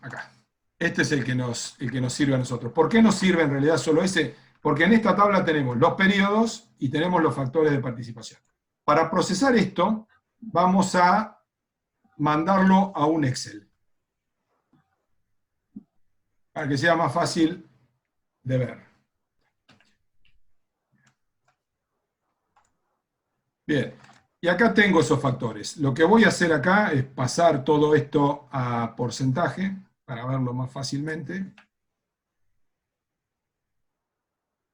acá. Este es el que nos sirve a nosotros. ¿Por qué nos sirve en realidad solo ese? Porque en esta tabla tenemos los periodos y tenemos los factores de participación. Para procesar esto, vamos a mandarlo a un Excel, para que sea más fácil de ver. Bien, y acá tengo esos factores. Lo que voy a hacer acá es pasar todo esto a porcentaje, para verlo más fácilmente.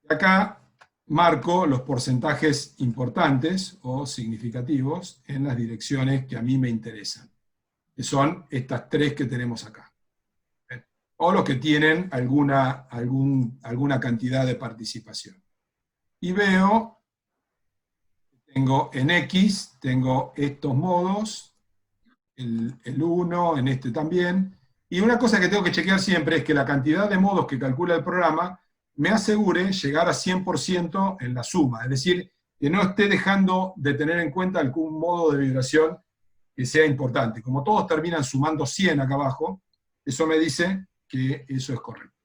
Y acá marco los porcentajes importantes o significativos en las direcciones que a mí me interesan, que son estas tres que tenemos acá. O los que tienen alguna cantidad de participación. Y veo, tengo en X, tengo estos modos, el 1, en este también. Y una cosa que tengo que chequear siempre es que la cantidad de modos que calcula el programa me asegure llegar a 100% en la suma. Es decir, que no esté dejando de tener en cuenta algún modo de vibración que sea importante. Como todos terminan sumando 100 acá abajo, eso me dice que eso es correcto.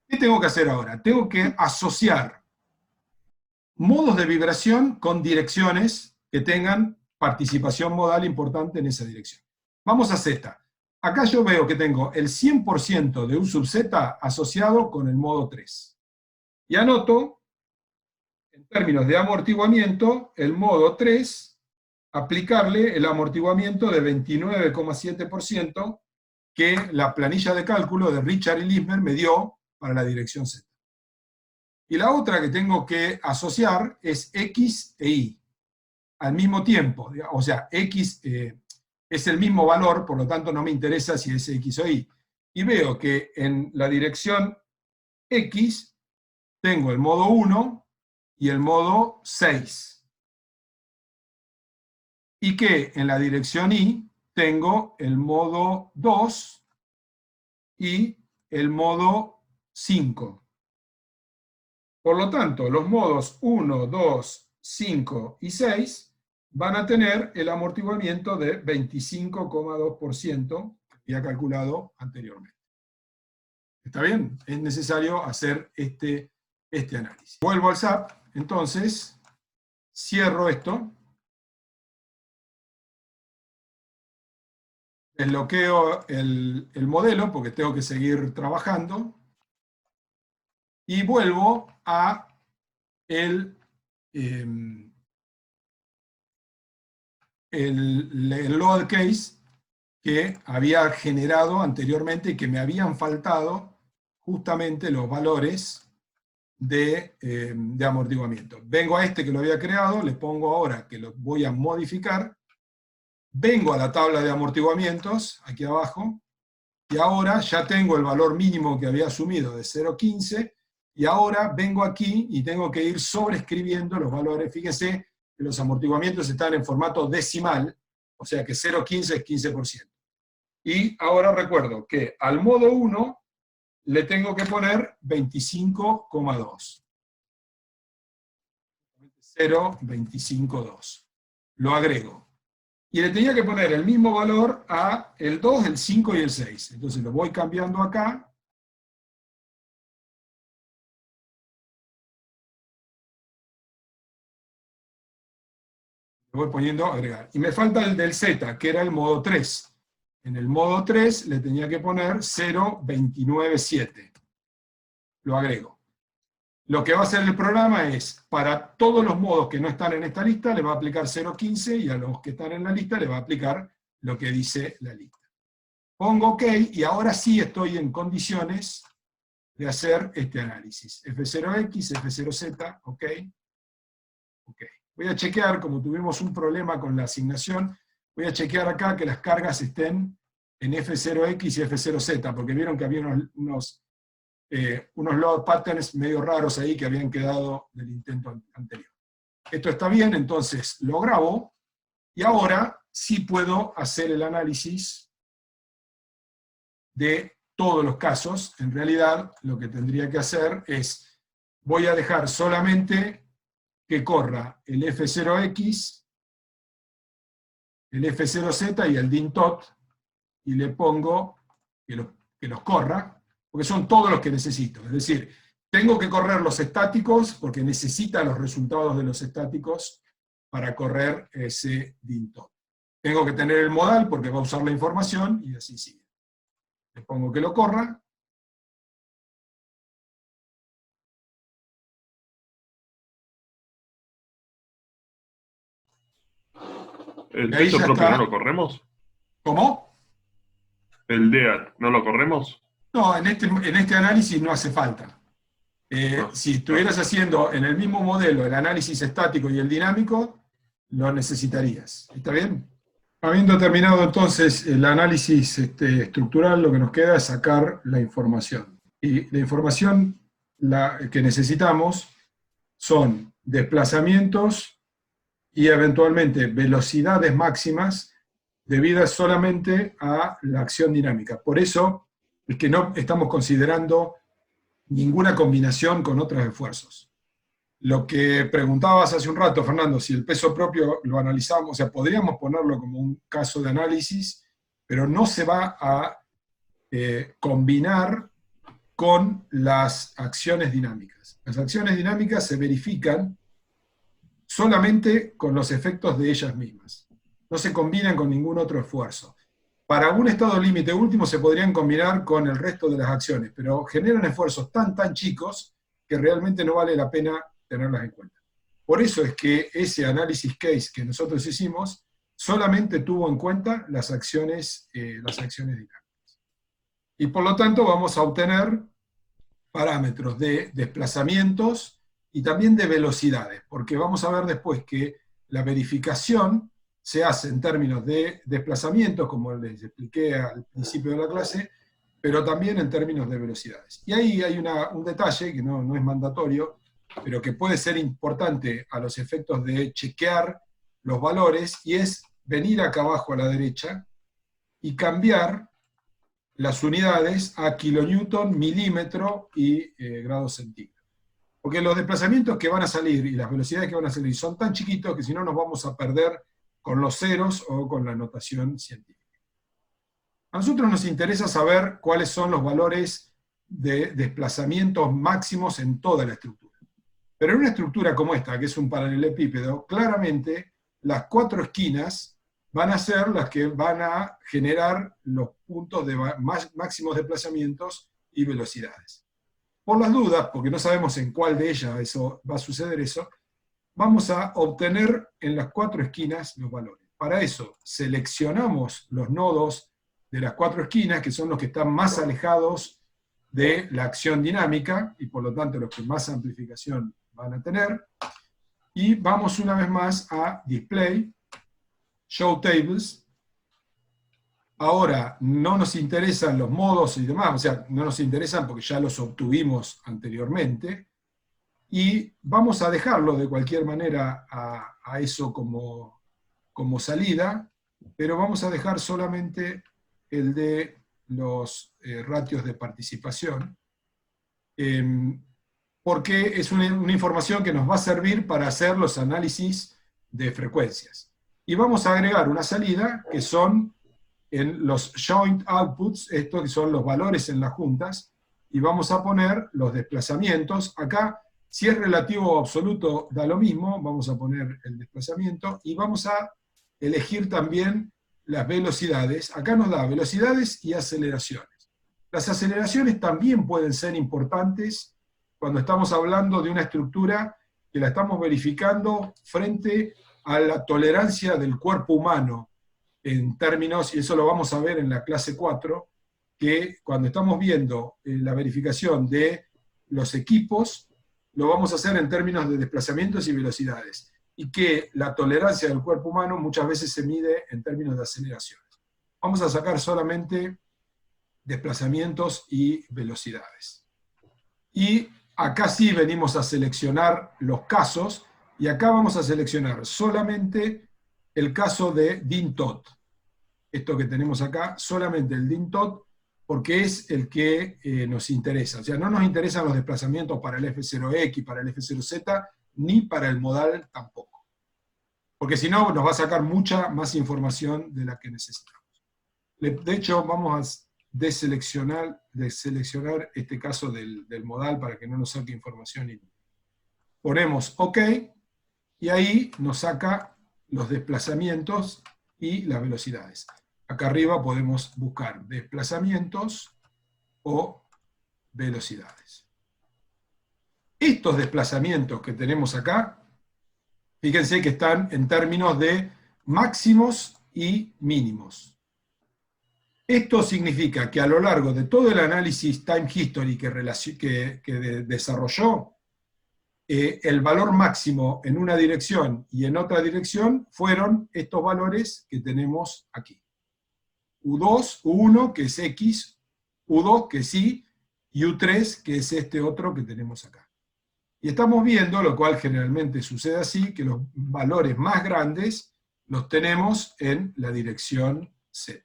¿Qué tengo que hacer ahora? Tengo que asociar modos de vibración con direcciones que tengan participación modal importante en esa dirección. Vamos a Z. Acá yo veo que tengo el 100% de U sub Z asociado con el modo 3. Y anoto, en términos de amortiguamiento, el modo 3, aplicarle el amortiguamiento de 29,7% que la planilla de cálculo de Richard y Lismer me dio para la dirección Z. Y la otra que tengo que asociar es X e Y al mismo tiempo. O sea, X es el mismo valor, por lo tanto no me interesa si es X o Y. Y veo que en la dirección X tengo el modo 1 y el modo 6. Y que en la dirección Y tengo el modo 2 y el modo 5. Por lo tanto, los modos 1, 2, 5 y 6 van a tener el amortiguamiento de 25,2% que había calculado anteriormente. ¿Está bien? Es necesario hacer este análisis. Vuelvo al SAP, entonces, cierro esto, desbloqueo el modelo porque tengo que seguir trabajando y vuelvo a el load case que había generado anteriormente y que me habían faltado justamente los valores de amortiguamiento. Vengo a este que lo había creado, le pongo ahora que lo voy a modificar, vengo a la tabla de amortiguamientos, aquí abajo, y ahora ya tengo el valor mínimo que había asumido de 0,15, y ahora vengo aquí y tengo que ir sobreescribiendo los valores. Fíjense que los amortiguamientos están en formato decimal, o sea que 0,15 es 15%. Y ahora recuerdo que al modo 1 le tengo que poner 25,2. 0,252. Lo agrego. Y le tenía que poner el mismo valor a el 2, el 5 y el 6. Entonces lo voy cambiando acá. Lo voy poniendo a agregar. Y me falta el del Z, que era el modo 3. En el modo 3 le tenía que poner 0,297. Lo agrego. Lo que va a hacer el programa es, para todos los modos que no están en esta lista, le va a aplicar 0,15 y a los que están en la lista le va a aplicar lo que dice la lista. Pongo OK y ahora sí estoy en condiciones de hacer este análisis. F0X, F0Z, OK. OK. Voy a chequear, como tuvimos un problema con la asignación, voy a chequear acá que las cargas estén en F0X y F0Z, porque vieron que había unos load patterns medio raros ahí que habían quedado del intento anterior. Esto está bien, entonces lo grabo, y ahora sí puedo hacer el análisis de todos los casos. En realidad, lo que tendría que hacer es, voy a dejar solamente que corra el F0X, el F0Z y el DINTOT, y le pongo que los corra, porque son todos los que necesito. Es decir, tengo que correr los estáticos, porque necesita los resultados de los estáticos para correr ese DINTOT. Tengo que tener el modal, porque va a usar la información, y así sigue. Le pongo que lo corra. ¿El Y ahí peso ya propio está. no lo corremos? ¿Cómo? ¿El DEAT no lo corremos? No, en este análisis no hace falta. No. Si estuvieras haciendo en el mismo modelo el análisis estático y el dinámico, lo necesitarías. ¿Está bien? Habiendo terminado entonces el análisis estructural, lo que nos queda es sacar la información. Y la información que necesitamos son desplazamientos y eventualmente velocidades máximas debidas solamente a la acción dinámica. Por eso es que no estamos considerando ninguna combinación con otros esfuerzos. Lo que preguntabas hace un rato, Fernando, si el peso propio lo analizamos, o sea, podríamos ponerlo como un caso de análisis, pero no se va a combinar con las acciones dinámicas. Las acciones dinámicas se verifican solamente con los efectos de ellas mismas. No se combinan con ningún otro esfuerzo. Para un estado límite último se podrían combinar con el resto de las acciones, pero generan esfuerzos tan chicos que realmente no vale la pena tenerlas en cuenta. Por eso es que ese análisis case que nosotros hicimos solamente tuvo en cuenta las acciones dinámicas. Y por lo tanto vamos a obtener parámetros de desplazamientos y también de velocidades, porque vamos a ver después que la verificación se hace en términos de desplazamientos, como les expliqué al principio de la clase, pero también en términos de velocidades. Y ahí hay un detalle que no es mandatorio, pero que puede ser importante a los efectos de chequear los valores, y es venir acá abajo a la derecha y cambiar las unidades a kilonewton, milímetro y grados centígrados. Porque los desplazamientos que van a salir y las velocidades que van a salir son tan chiquitos que si no nos vamos a perder con los ceros o con la notación científica. A nosotros nos interesa saber cuáles son los valores de desplazamientos máximos en toda la estructura. Pero en una estructura como esta, que es un paralelepípedo, claramente las 4 esquinas van a ser las que van a generar los puntos de máximos desplazamientos y velocidades. Por las dudas, porque no sabemos en cuál de ellas eso va a suceder eso, vamos a obtener en las 4 esquinas los valores. Para eso seleccionamos los nodos de las 4 esquinas, que son los que están más alejados de la acción dinámica, y por lo tanto los que más amplificación van a tener, y vamos una vez más a Display, Show Tables. Ahora no nos interesan los modos y demás, o sea, no nos interesan porque ya los obtuvimos anteriormente, y vamos a dejarlo de cualquier manera a eso como salida, pero vamos a dejar solamente el de los ratios de participación, porque es una información que nos va a servir para hacer los análisis de frecuencias. Y vamos a agregar una salida que son en los joint outputs, estos que son los valores en las juntas, y vamos a poner los desplazamientos. Acá, si es relativo o absoluto, da lo mismo, vamos a poner el desplazamiento, y vamos a elegir también las velocidades. Acá nos da velocidades y aceleraciones. Las aceleraciones también pueden ser importantes cuando estamos hablando de una estructura que la estamos verificando frente a la tolerancia del cuerpo humano, en términos, y eso lo vamos a ver en la clase 4, que cuando estamos viendo la verificación de los equipos, lo vamos a hacer en términos de desplazamientos y velocidades, y que la tolerancia del cuerpo humano muchas veces se mide en términos de aceleraciones. Vamos a sacar solamente desplazamientos y velocidades. Y acá sí venimos a seleccionar los casos, y acá vamos a seleccionar solamente el caso de din-tot. Esto que tenemos acá, solamente el din-tot, porque es el que nos interesa. O sea, no nos interesan los desplazamientos para el F0X, para el F0Z, ni para el modal tampoco. Porque si no, nos va a sacar mucha más información de la que necesitamos. De hecho, vamos a deseleccionar este caso del modal para que no nos saque información inútil. Ponemos OK, y ahí nos saca los desplazamientos y las velocidades. Acá arriba podemos buscar desplazamientos o velocidades. Estos desplazamientos que tenemos acá, fíjense que están en términos de máximos y mínimos. Esto significa que a lo largo de todo el análisis time history que desarrolló, el valor máximo en una dirección y en otra dirección fueron estos valores que tenemos aquí. U2, U1, que es X, U2, que es Y, y U3, que es este otro que tenemos acá. Y estamos viendo, lo cual generalmente sucede así, que los valores más grandes los tenemos en la dirección Z.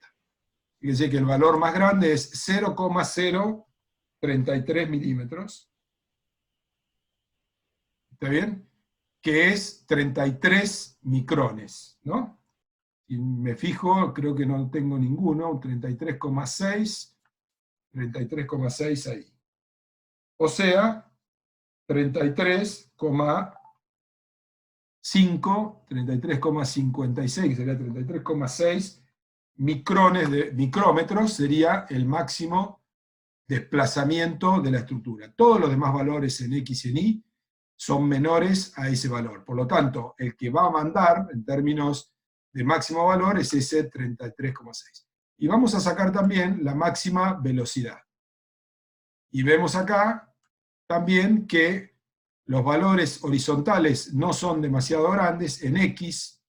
Fíjense que el valor más grande es 0,033 milímetros. ¿Está bien? Que es 33 micrones, ¿no? Y me fijo, creo que no tengo ninguno, un 33,6 ahí. O sea, 33,56, que sería 33,6 micrómetros, sería el máximo desplazamiento de la estructura. Todos los demás valores en X y en Y son menores a ese valor. Por lo tanto, el que va a mandar, en términos de máximo valor, es ese 33,6. Y vamos a sacar también la máxima velocidad. Y vemos acá también que los valores horizontales no son demasiado grandes, en X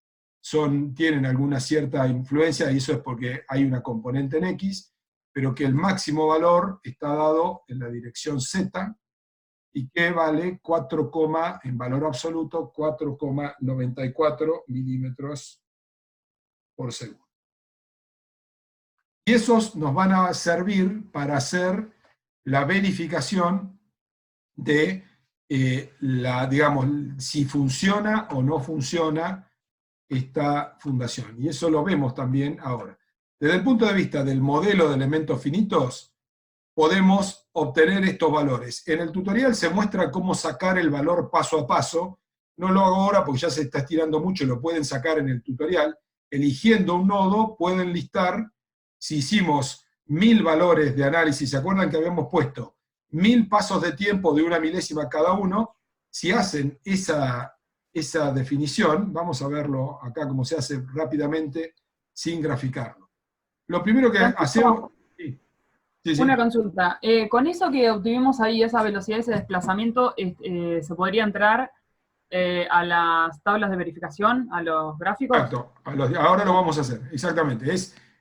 tienen alguna cierta influencia, y eso es porque hay una componente en X, pero que el máximo valor está dado en la dirección Z, y que vale 4, en valor absoluto, 4,94 milímetros por segundo. Y esos nos van a servir para hacer la verificación de, digamos, si funciona o no funciona esta fundación. Y eso lo vemos también ahora. Desde el punto de vista del modelo de elementos finitos, podemos obtener estos valores. En el tutorial se muestra cómo sacar el valor paso a paso. No lo hago ahora porque ya se está estirando mucho, lo pueden sacar en el tutorial. Eligiendo un nodo, pueden listar, si hicimos 1000 valores de análisis, ¿se acuerdan que habíamos puesto 1000 pasos de tiempo de una milésima cada uno? Si hacen esa definición, vamos a verlo acá cómo se hace rápidamente, sin graficarlo. Lo primero que hacemos... Sí. Sí, sí. Una consulta. Con eso que obtuvimos ahí, esa velocidad, ese desplazamiento, ¿se podría entrar a las tablas de verificación, a los gráficos? Exacto. Ahora lo vamos a hacer, exactamente.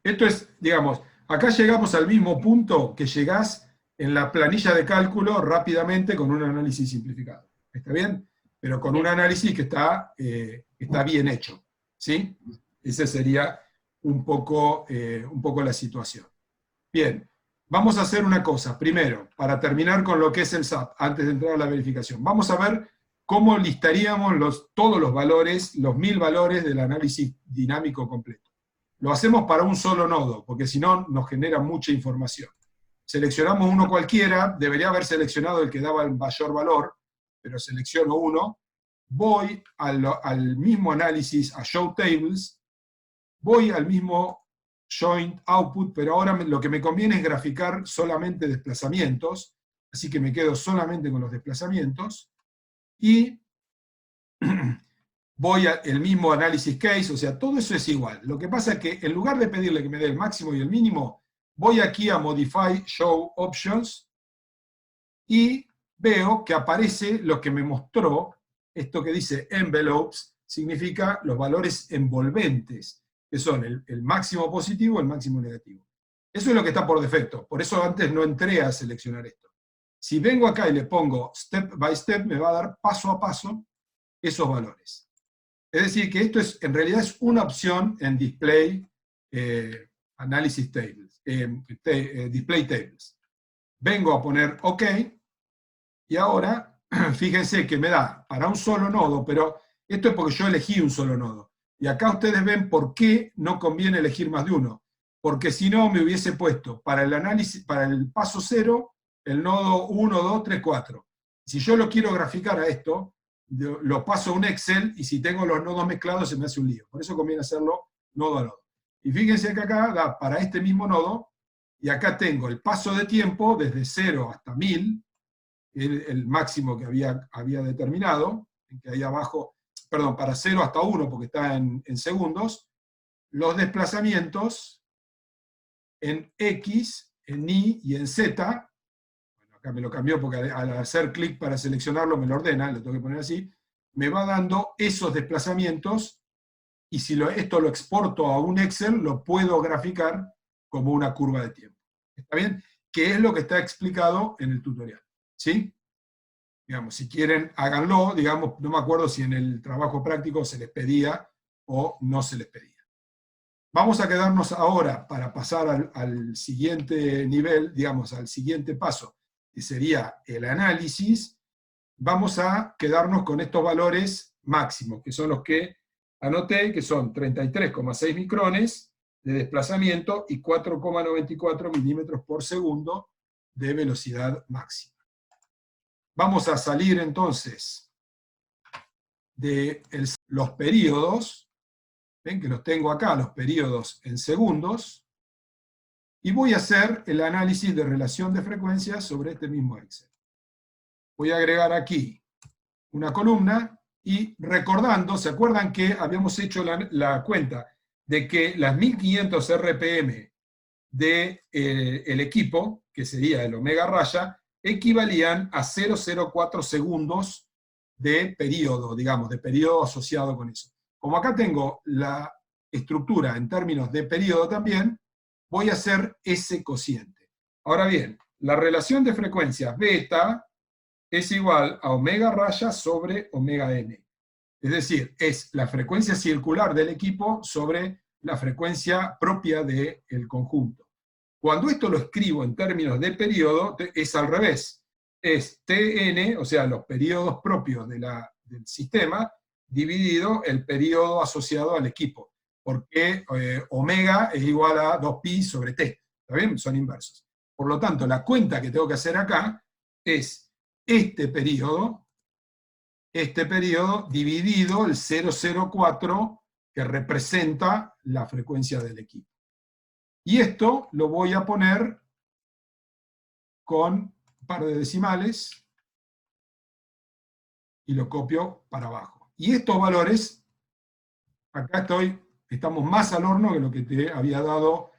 Esto es, digamos, acá llegamos al mismo punto que llegás en la planilla de cálculo rápidamente con un análisis simplificado. ¿Está bien? Pero con un análisis que está bien hecho. ¿Sí? Esa sería un poco la situación. Bien. Vamos a hacer una cosa. Primero, para terminar con lo que es el SAP, antes de entrar a la verificación, vamos a ver cómo listaríamos todos los valores, los 1000 valores del análisis dinámico completo. Lo hacemos para un solo nodo, porque si no nos genera mucha información. Seleccionamos uno cualquiera, debería haber seleccionado el que daba el mayor valor, pero selecciono uno, voy al mismo análisis, a Show Tables, voy al mismo Joint Output, pero ahora lo que me conviene es graficar solamente desplazamientos, así que me quedo solamente con los desplazamientos, y voy al mismo análisis case, o sea, todo eso es igual. Lo que pasa es que en lugar de pedirle que me dé el máximo y el mínimo, voy aquí a Modify Show Options, y veo que aparece lo que me mostró, esto que dice Envelopes, significa los valores envolventes, que son el máximo positivo y el máximo negativo. Eso es lo que está por defecto, por eso antes no entré a seleccionar esto. Si vengo acá y le pongo Step by Step, me va a dar paso a paso esos valores. Es decir, que esto en realidad es una opción en Display Analysis Tables, Display Tables. Vengo a poner OK, y ahora, fíjense que me da para un solo nodo, pero esto es porque yo elegí un solo nodo. Y acá ustedes ven por qué no conviene elegir más de uno. Porque si no, me hubiese puesto para el análisis, para el paso 0, el nodo 1, 2, 3, 4. Si yo lo quiero graficar a esto, lo paso a un Excel, y si tengo los nodos mezclados se me hace un lío. Por eso conviene hacerlo nodo a nodo. Y fíjense que acá da para este mismo nodo, y acá tengo el paso de tiempo desde 0 hasta 1000, el máximo que había determinado, que ahí abajo, perdón, para 0 hasta 1, porque está en segundos, los desplazamientos en X, en Y y en Z. Bueno, acá me lo cambió porque al hacer clic para seleccionarlo me lo ordena, lo tengo que poner así, me va dando esos desplazamientos, y si esto lo exporto a un Excel, lo puedo graficar como una curva de tiempo. ¿Está bien? Que es lo que está explicado en el tutorial. ¿Sí? Digamos, si quieren, háganlo. Digamos, no me acuerdo si en el trabajo práctico se les pedía o no se les pedía. Vamos a quedarnos ahora, para pasar al siguiente nivel, digamos, al siguiente paso, que sería el análisis. Vamos a quedarnos con estos valores máximos, que son los que anoté, que son 33,6 micrones de desplazamiento y 4,94 milímetros por segundo de velocidad máxima. Vamos a salir entonces de los períodos. Ven que los tengo acá, los períodos en segundos, y voy a hacer el análisis de relación de frecuencias sobre este mismo Excel. Voy a agregar aquí una columna, y recordando, ¿se acuerdan que habíamos hecho la cuenta de que las 1500 RPM del equipo, que sería el omega raya, equivalían a 0,04 segundos de periodo, digamos, de periodo asociado con eso? Como acá tengo la estructura en términos de periodo también, voy a hacer ese cociente. Ahora bien, la relación de frecuencias beta es igual a omega raya sobre omega n. Es decir, es la frecuencia circular del equipo sobre la frecuencia propia del conjunto. Cuando esto lo escribo en términos de periodo, es al revés. Es Tn, o sea, los periodos propios del sistema, dividido el periodo asociado al equipo. Porque omega es igual a 2pi sobre t. ¿Está bien? Son inversos. Por lo tanto, la cuenta que tengo que hacer acá es este periodo dividido el 0,04 que representa la frecuencia del equipo. Y esto lo voy a poner con un par de decimales y lo copio para abajo. Y estos valores, acá estamos más al horno que lo que te había dado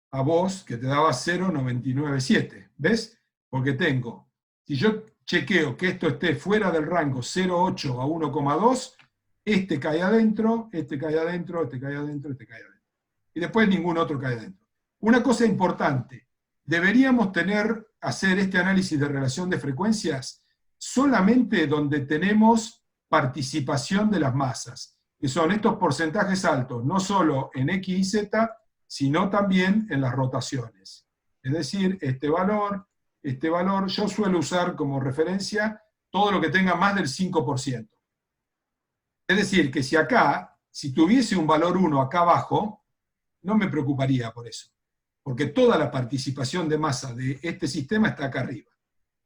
a vos, que te daba 0,997. ¿Ves? Porque tengo, si yo chequeo que esto esté fuera del rango 0,8 a 1,2, este cae adentro, este cae adentro, este cae adentro, este cae adentro. Y después ningún otro cae adentro. Una cosa importante, deberíamos hacer este análisis de relación de frecuencias solamente donde tenemos participación de las masas, que son estos porcentajes altos, no solo en X y Z, sino también en las rotaciones. Es decir, este valor, yo suelo usar como referencia todo lo que tenga más del 5%. Es decir, que si tuviese un valor 1 acá abajo, no me preocuparía por eso. Porque toda la participación de masa de este sistema está acá arriba.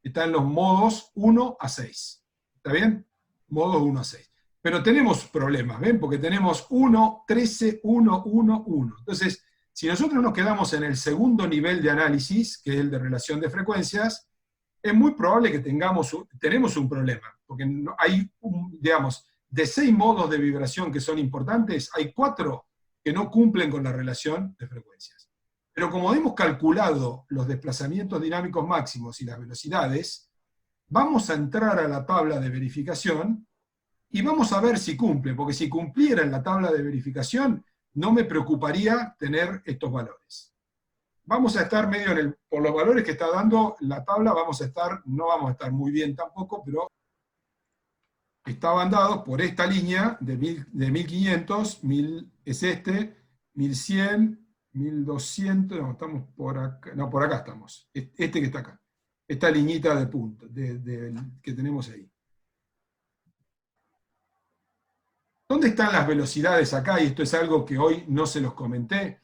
Está en los modos 1 a 6. ¿Está bien? Modos 1 a 6. Pero tenemos problemas, ¿ven? Porque tenemos 1, 13, 1, 1, 1. Entonces, si nosotros nos quedamos en el segundo nivel de análisis, que es el de relación de frecuencias, es muy probable que tenemos un problema. Porque hay, digamos, de 6 modos de vibración que son importantes, hay 4 que no cumplen con la relación de frecuencias. Pero como hemos calculado los desplazamientos dinámicos máximos y las velocidades, vamos a entrar a la tabla de verificación y vamos a ver si cumple, porque si cumpliera en la tabla de verificación, no me preocuparía tener estos valores. Vamos a estar medio por los valores que está dando la tabla, no vamos a estar muy bien tampoco, pero estaban dados por esta línea de 1500, 1000 es 1100, 1200, no, estamos por acá, no, por acá estamos, este que está acá, esta liñita de punto que tenemos ahí. ¿Dónde están las velocidades acá? Y esto es algo que hoy no se los comenté.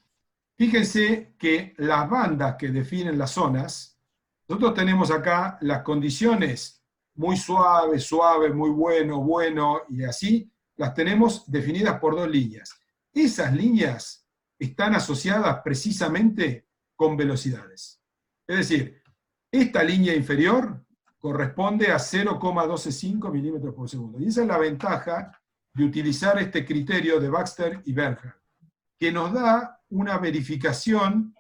Fíjense que las bandas que definen las zonas, nosotros tenemos acá las condiciones muy suave, suave, muy bueno, bueno, y así, las tenemos definidas por 2 líneas. Esas líneas están asociadas precisamente con velocidades. Es decir, esta línea inferior corresponde a 0,125 milímetros por segundo. Y esa es la ventaja de utilizar este criterio de Baxter y Bernhard, que nos da una verificación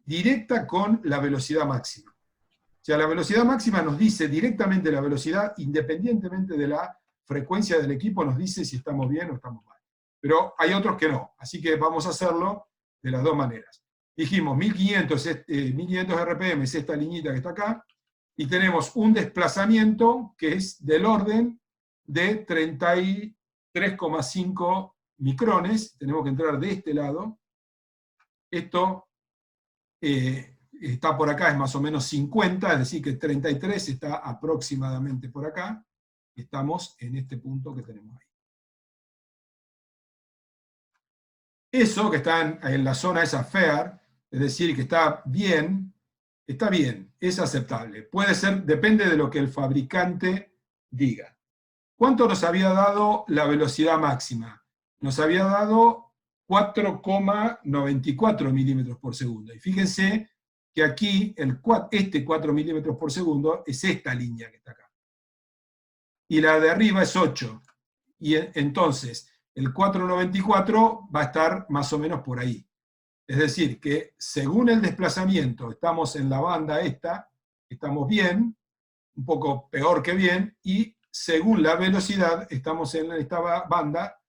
directa con la velocidad máxima. O sea, la velocidad máxima nos dice directamente la velocidad, independientemente de la frecuencia del equipo, nos dice si estamos bien o estamos mal. Pero hay otros que no, así que vamos a hacerlo de las 2 maneras. Dijimos 1500 RPM es esta liñita que está acá, y tenemos un desplazamiento que es del orden de 33,5 micrones, tenemos que entrar de este lado. Esto está por acá, es más o menos 50, es decir que 33 está aproximadamente por acá, estamos en este punto que tenemos ahí. Eso que está en la zona esa fair, es decir, que está bien, es aceptable. Puede ser, depende de lo que el fabricante diga. ¿Cuánto nos había dado la velocidad máxima? Nos había dado 4,94 milímetros por segundo. Y fíjense que aquí este 4 milímetros por segundo es esta línea que está acá. Y la de arriba es 8. Y entonces el 4,94 va a estar más o menos por ahí. Es decir, que según el desplazamiento estamos en la banda esta, estamos bien, un poco peor que bien, y según la velocidad estamos en esta banda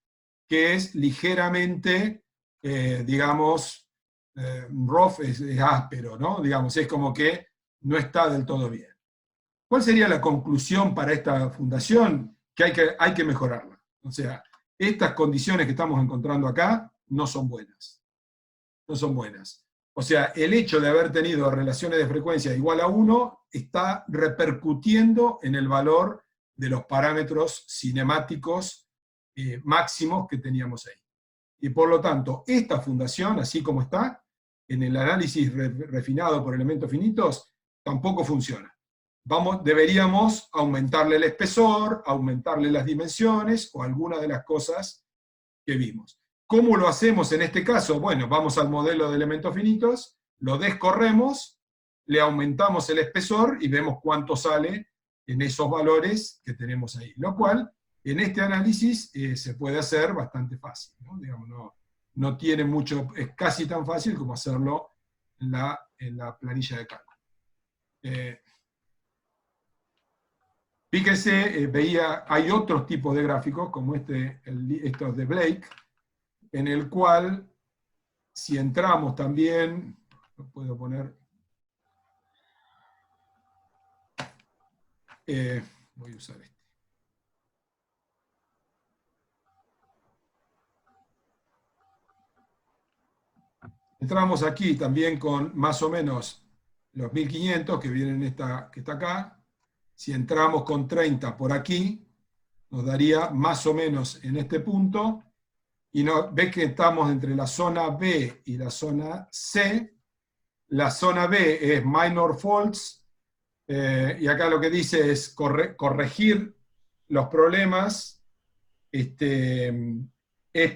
que es ligeramente, digamos, rough, es áspero, ¿no? Digamos, es como que no está del todo bien. ¿Cuál sería la conclusión para esta fundación? Que hay que mejorarla. O sea, estas condiciones que estamos encontrando acá no son buenas. No son buenas. O sea, el hecho de haber tenido relaciones de frecuencia igual a 1 está repercutiendo en el valor de los parámetros cinemáticos máximos que teníamos ahí. Y por lo tanto, esta fundación, así como está, en el análisis refinado por elementos finitos, tampoco funciona. Deberíamos aumentarle el espesor, aumentarle las dimensiones o alguna de las cosas que vimos. ¿Cómo lo hacemos en este caso? Bueno, vamos al modelo de elementos finitos, lo descorremos, le aumentamos el espesor y vemos cuánto sale en esos valores que tenemos ahí. Lo cual, en este análisis, se puede hacer bastante fácil, ¿no? Digamos, no tiene mucho, es casi tan fácil como hacerlo en la planilla de cálculo. Fíjense, hay otros tipos de gráficos, como estos de Blake, en el cual, si entramos también, lo puedo poner, voy a usar este. Entramos aquí también con más o menos los 1500 que vienen que está acá. Si entramos con 30 por aquí, nos daría más o menos en este punto, y ves que estamos entre la zona B y la zona C. La zona B es minor faults, y acá lo que dice es corregir los problemas, es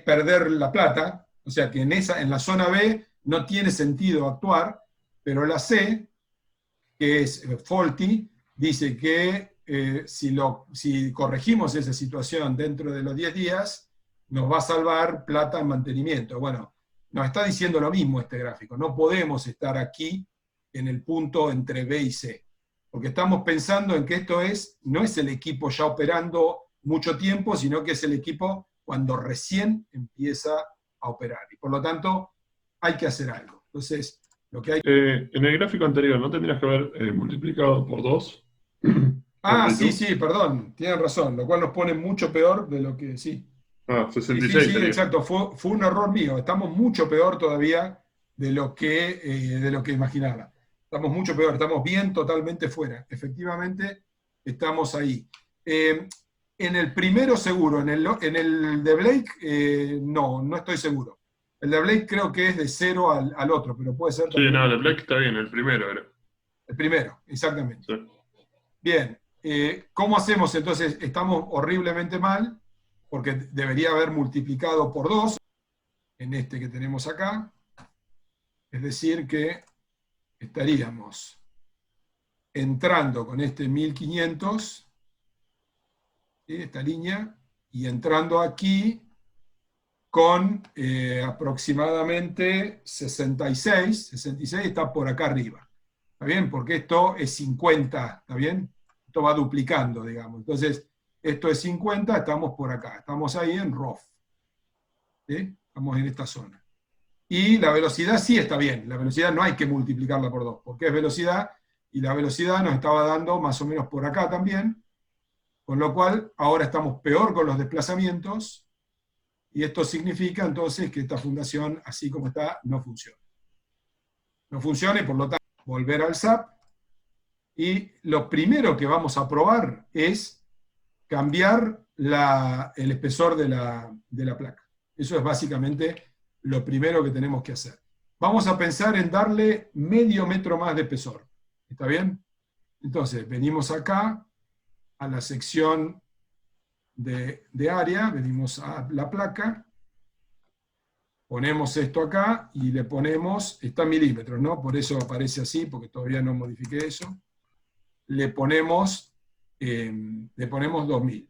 perder la plata, o sea que en la zona B no tiene sentido actuar, pero la C, que es faulty, dice que si corregimos esa situación dentro de los 10 días, nos va a salvar plata en mantenimiento. Bueno, nos está diciendo lo mismo este gráfico. No podemos estar aquí en el punto entre B y C, porque estamos pensando en que no es el equipo ya operando mucho tiempo, sino que es el equipo cuando recién empieza a operar. Y por lo tanto, hay que hacer algo. Entonces, lo que hay... en el gráfico anterior, ¿no tendrías que haber multiplicado por 2? Ah, sí, perdón, tienen razón, lo cual nos pone mucho peor de lo que sí. Ah, 66. Sí, exacto, fue un error mío, estamos mucho peor todavía de lo que imaginaba. Estamos mucho peor, estamos bien totalmente fuera. Efectivamente, estamos ahí. En el primero seguro, en el de Blake, no estoy seguro. El de Blake creo que es de 0 al otro, pero puede ser... Sí, no, el de Blake está bien, el primero era. El primero, exactamente. Sí. Bien, ¿cómo hacemos entonces? Estamos horriblemente mal, porque debería haber multiplicado por 2 en este que tenemos acá. Es decir que estaríamos entrando con este 1500, ¿sí? Esta línea, y entrando aquí con aproximadamente 66 está por acá arriba. ¿Está bien? Porque esto es 50, ¿está bien? Esto va duplicando, digamos. Entonces, esto es 50, estamos por acá. Estamos ahí en ROF. ¿Sí? Estamos en esta zona. Y la velocidad sí está bien. La velocidad no hay que multiplicarla por 2, porque es velocidad, y la velocidad nos estaba dando más o menos por acá también. Con lo cual, ahora estamos peor con los desplazamientos, y esto significa entonces que esta fundación, así como está, no funciona. No funciona, y por lo tanto, volver al SAP, y lo primero que vamos a probar es cambiar el espesor de la placa. Eso es básicamente lo primero que tenemos que hacer. Vamos a pensar en darle medio metro más de espesor. ¿Está bien? Entonces, venimos acá, a la sección de área, venimos a la placa, ponemos esto acá y le ponemos, está en milímetros, ¿no? Por eso aparece así, porque todavía no modifiqué eso. Le ponemos 2000.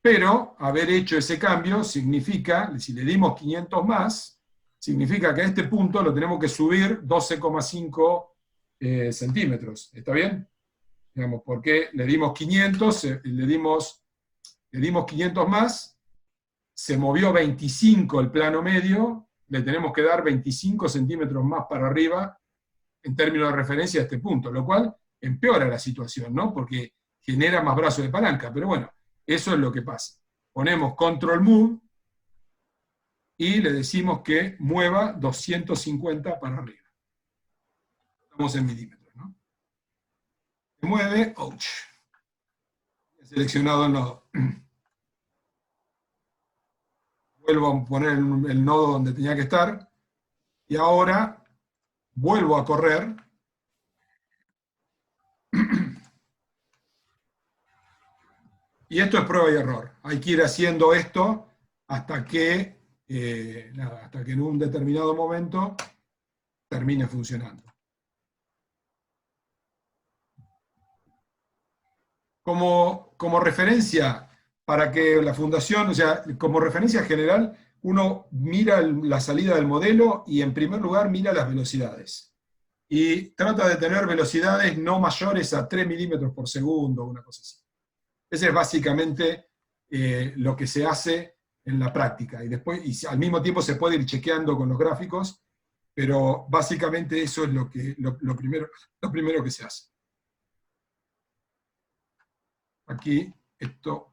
Pero haber hecho ese cambio significa, si le dimos 500 más, significa que a este punto lo tenemos que subir 12,5 centímetros. ¿Está bien? Digamos, porque le dimos 500, le dimos 500 más, se movió 25 el plano medio, le tenemos que dar 25 centímetros más para arriba en términos de referencia a este punto, lo cual empeora la situación, ¿no? Porque genera más brazos de palanca, pero bueno, eso es lo que pasa. Ponemos Control Move y le decimos que mueva 250 para arriba. Estamos en milímetros, ¿no? Se mueve, ouch. He seleccionado el nodo. Vuelvo a poner el nodo donde tenía que estar, y ahora vuelvo a correr. Y esto es prueba y error. Hay que ir haciendo esto hasta que, hasta que en un determinado momento termine funcionando. Como referencia, para que la fundación, o sea, como referencia general, uno mira la salida del modelo y en primer lugar mira las velocidades. Y trata de tener velocidades no mayores a 3 milímetros por segundo, una cosa así. Ese es básicamente lo que se hace en la práctica. Y después, y al mismo tiempo se puede ir chequeando con los gráficos, pero básicamente eso es lo primero que se hace. Aquí,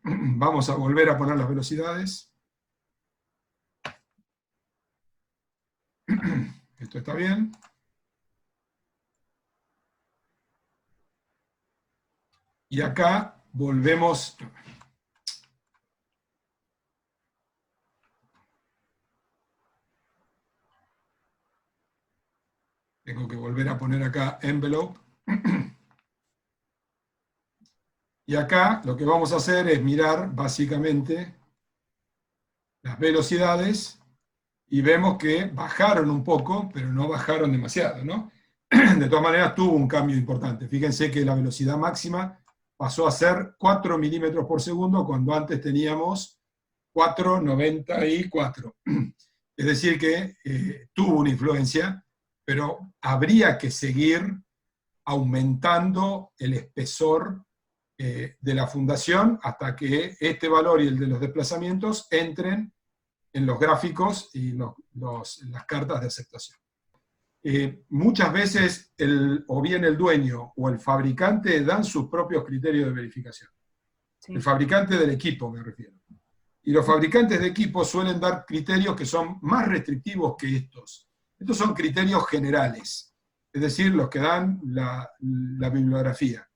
vamos a volver a poner las velocidades. Esto está bien. Y acá volvemos. Tengo que volver a poner acá envelope. Y acá lo que vamos a hacer es mirar básicamente las velocidades y vemos que bajaron un poco, pero no bajaron demasiado, ¿no? De todas maneras tuvo un cambio importante. Fíjense que la velocidad máxima pasó a ser 4 milímetros por segundo cuando antes teníamos 4,94. Es decir que tuvo una influencia, pero habría que seguir aumentando el espesor de la fundación hasta que este valor y el de los desplazamientos entren en los gráficos y las cartas de aceptación. Muchas veces o bien el dueño o el fabricante dan sus propios criterios de verificación. Sí. El fabricante del equipo, me refiero. Y los fabricantes de equipos suelen dar criterios que son más restrictivos que estos. Estos son criterios generales, es decir, los que dan la bibliografía.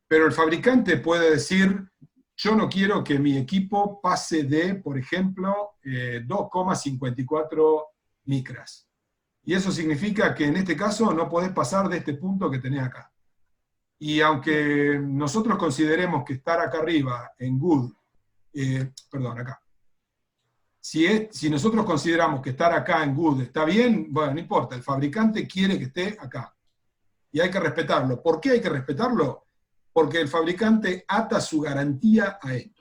Pero el fabricante puede decir, yo no quiero que mi equipo pase de, por ejemplo, 2,54 micras. Y eso significa que en este caso no podés pasar de este punto que tenés acá. Y aunque nosotros consideremos que estar acá arriba, en good, acá. Si nosotros consideramos que estar acá en good está bien, bueno, no importa, el fabricante quiere que esté acá. Y hay que respetarlo. ¿Por qué hay que respetarlo? Porque el fabricante ata su garantía a esto.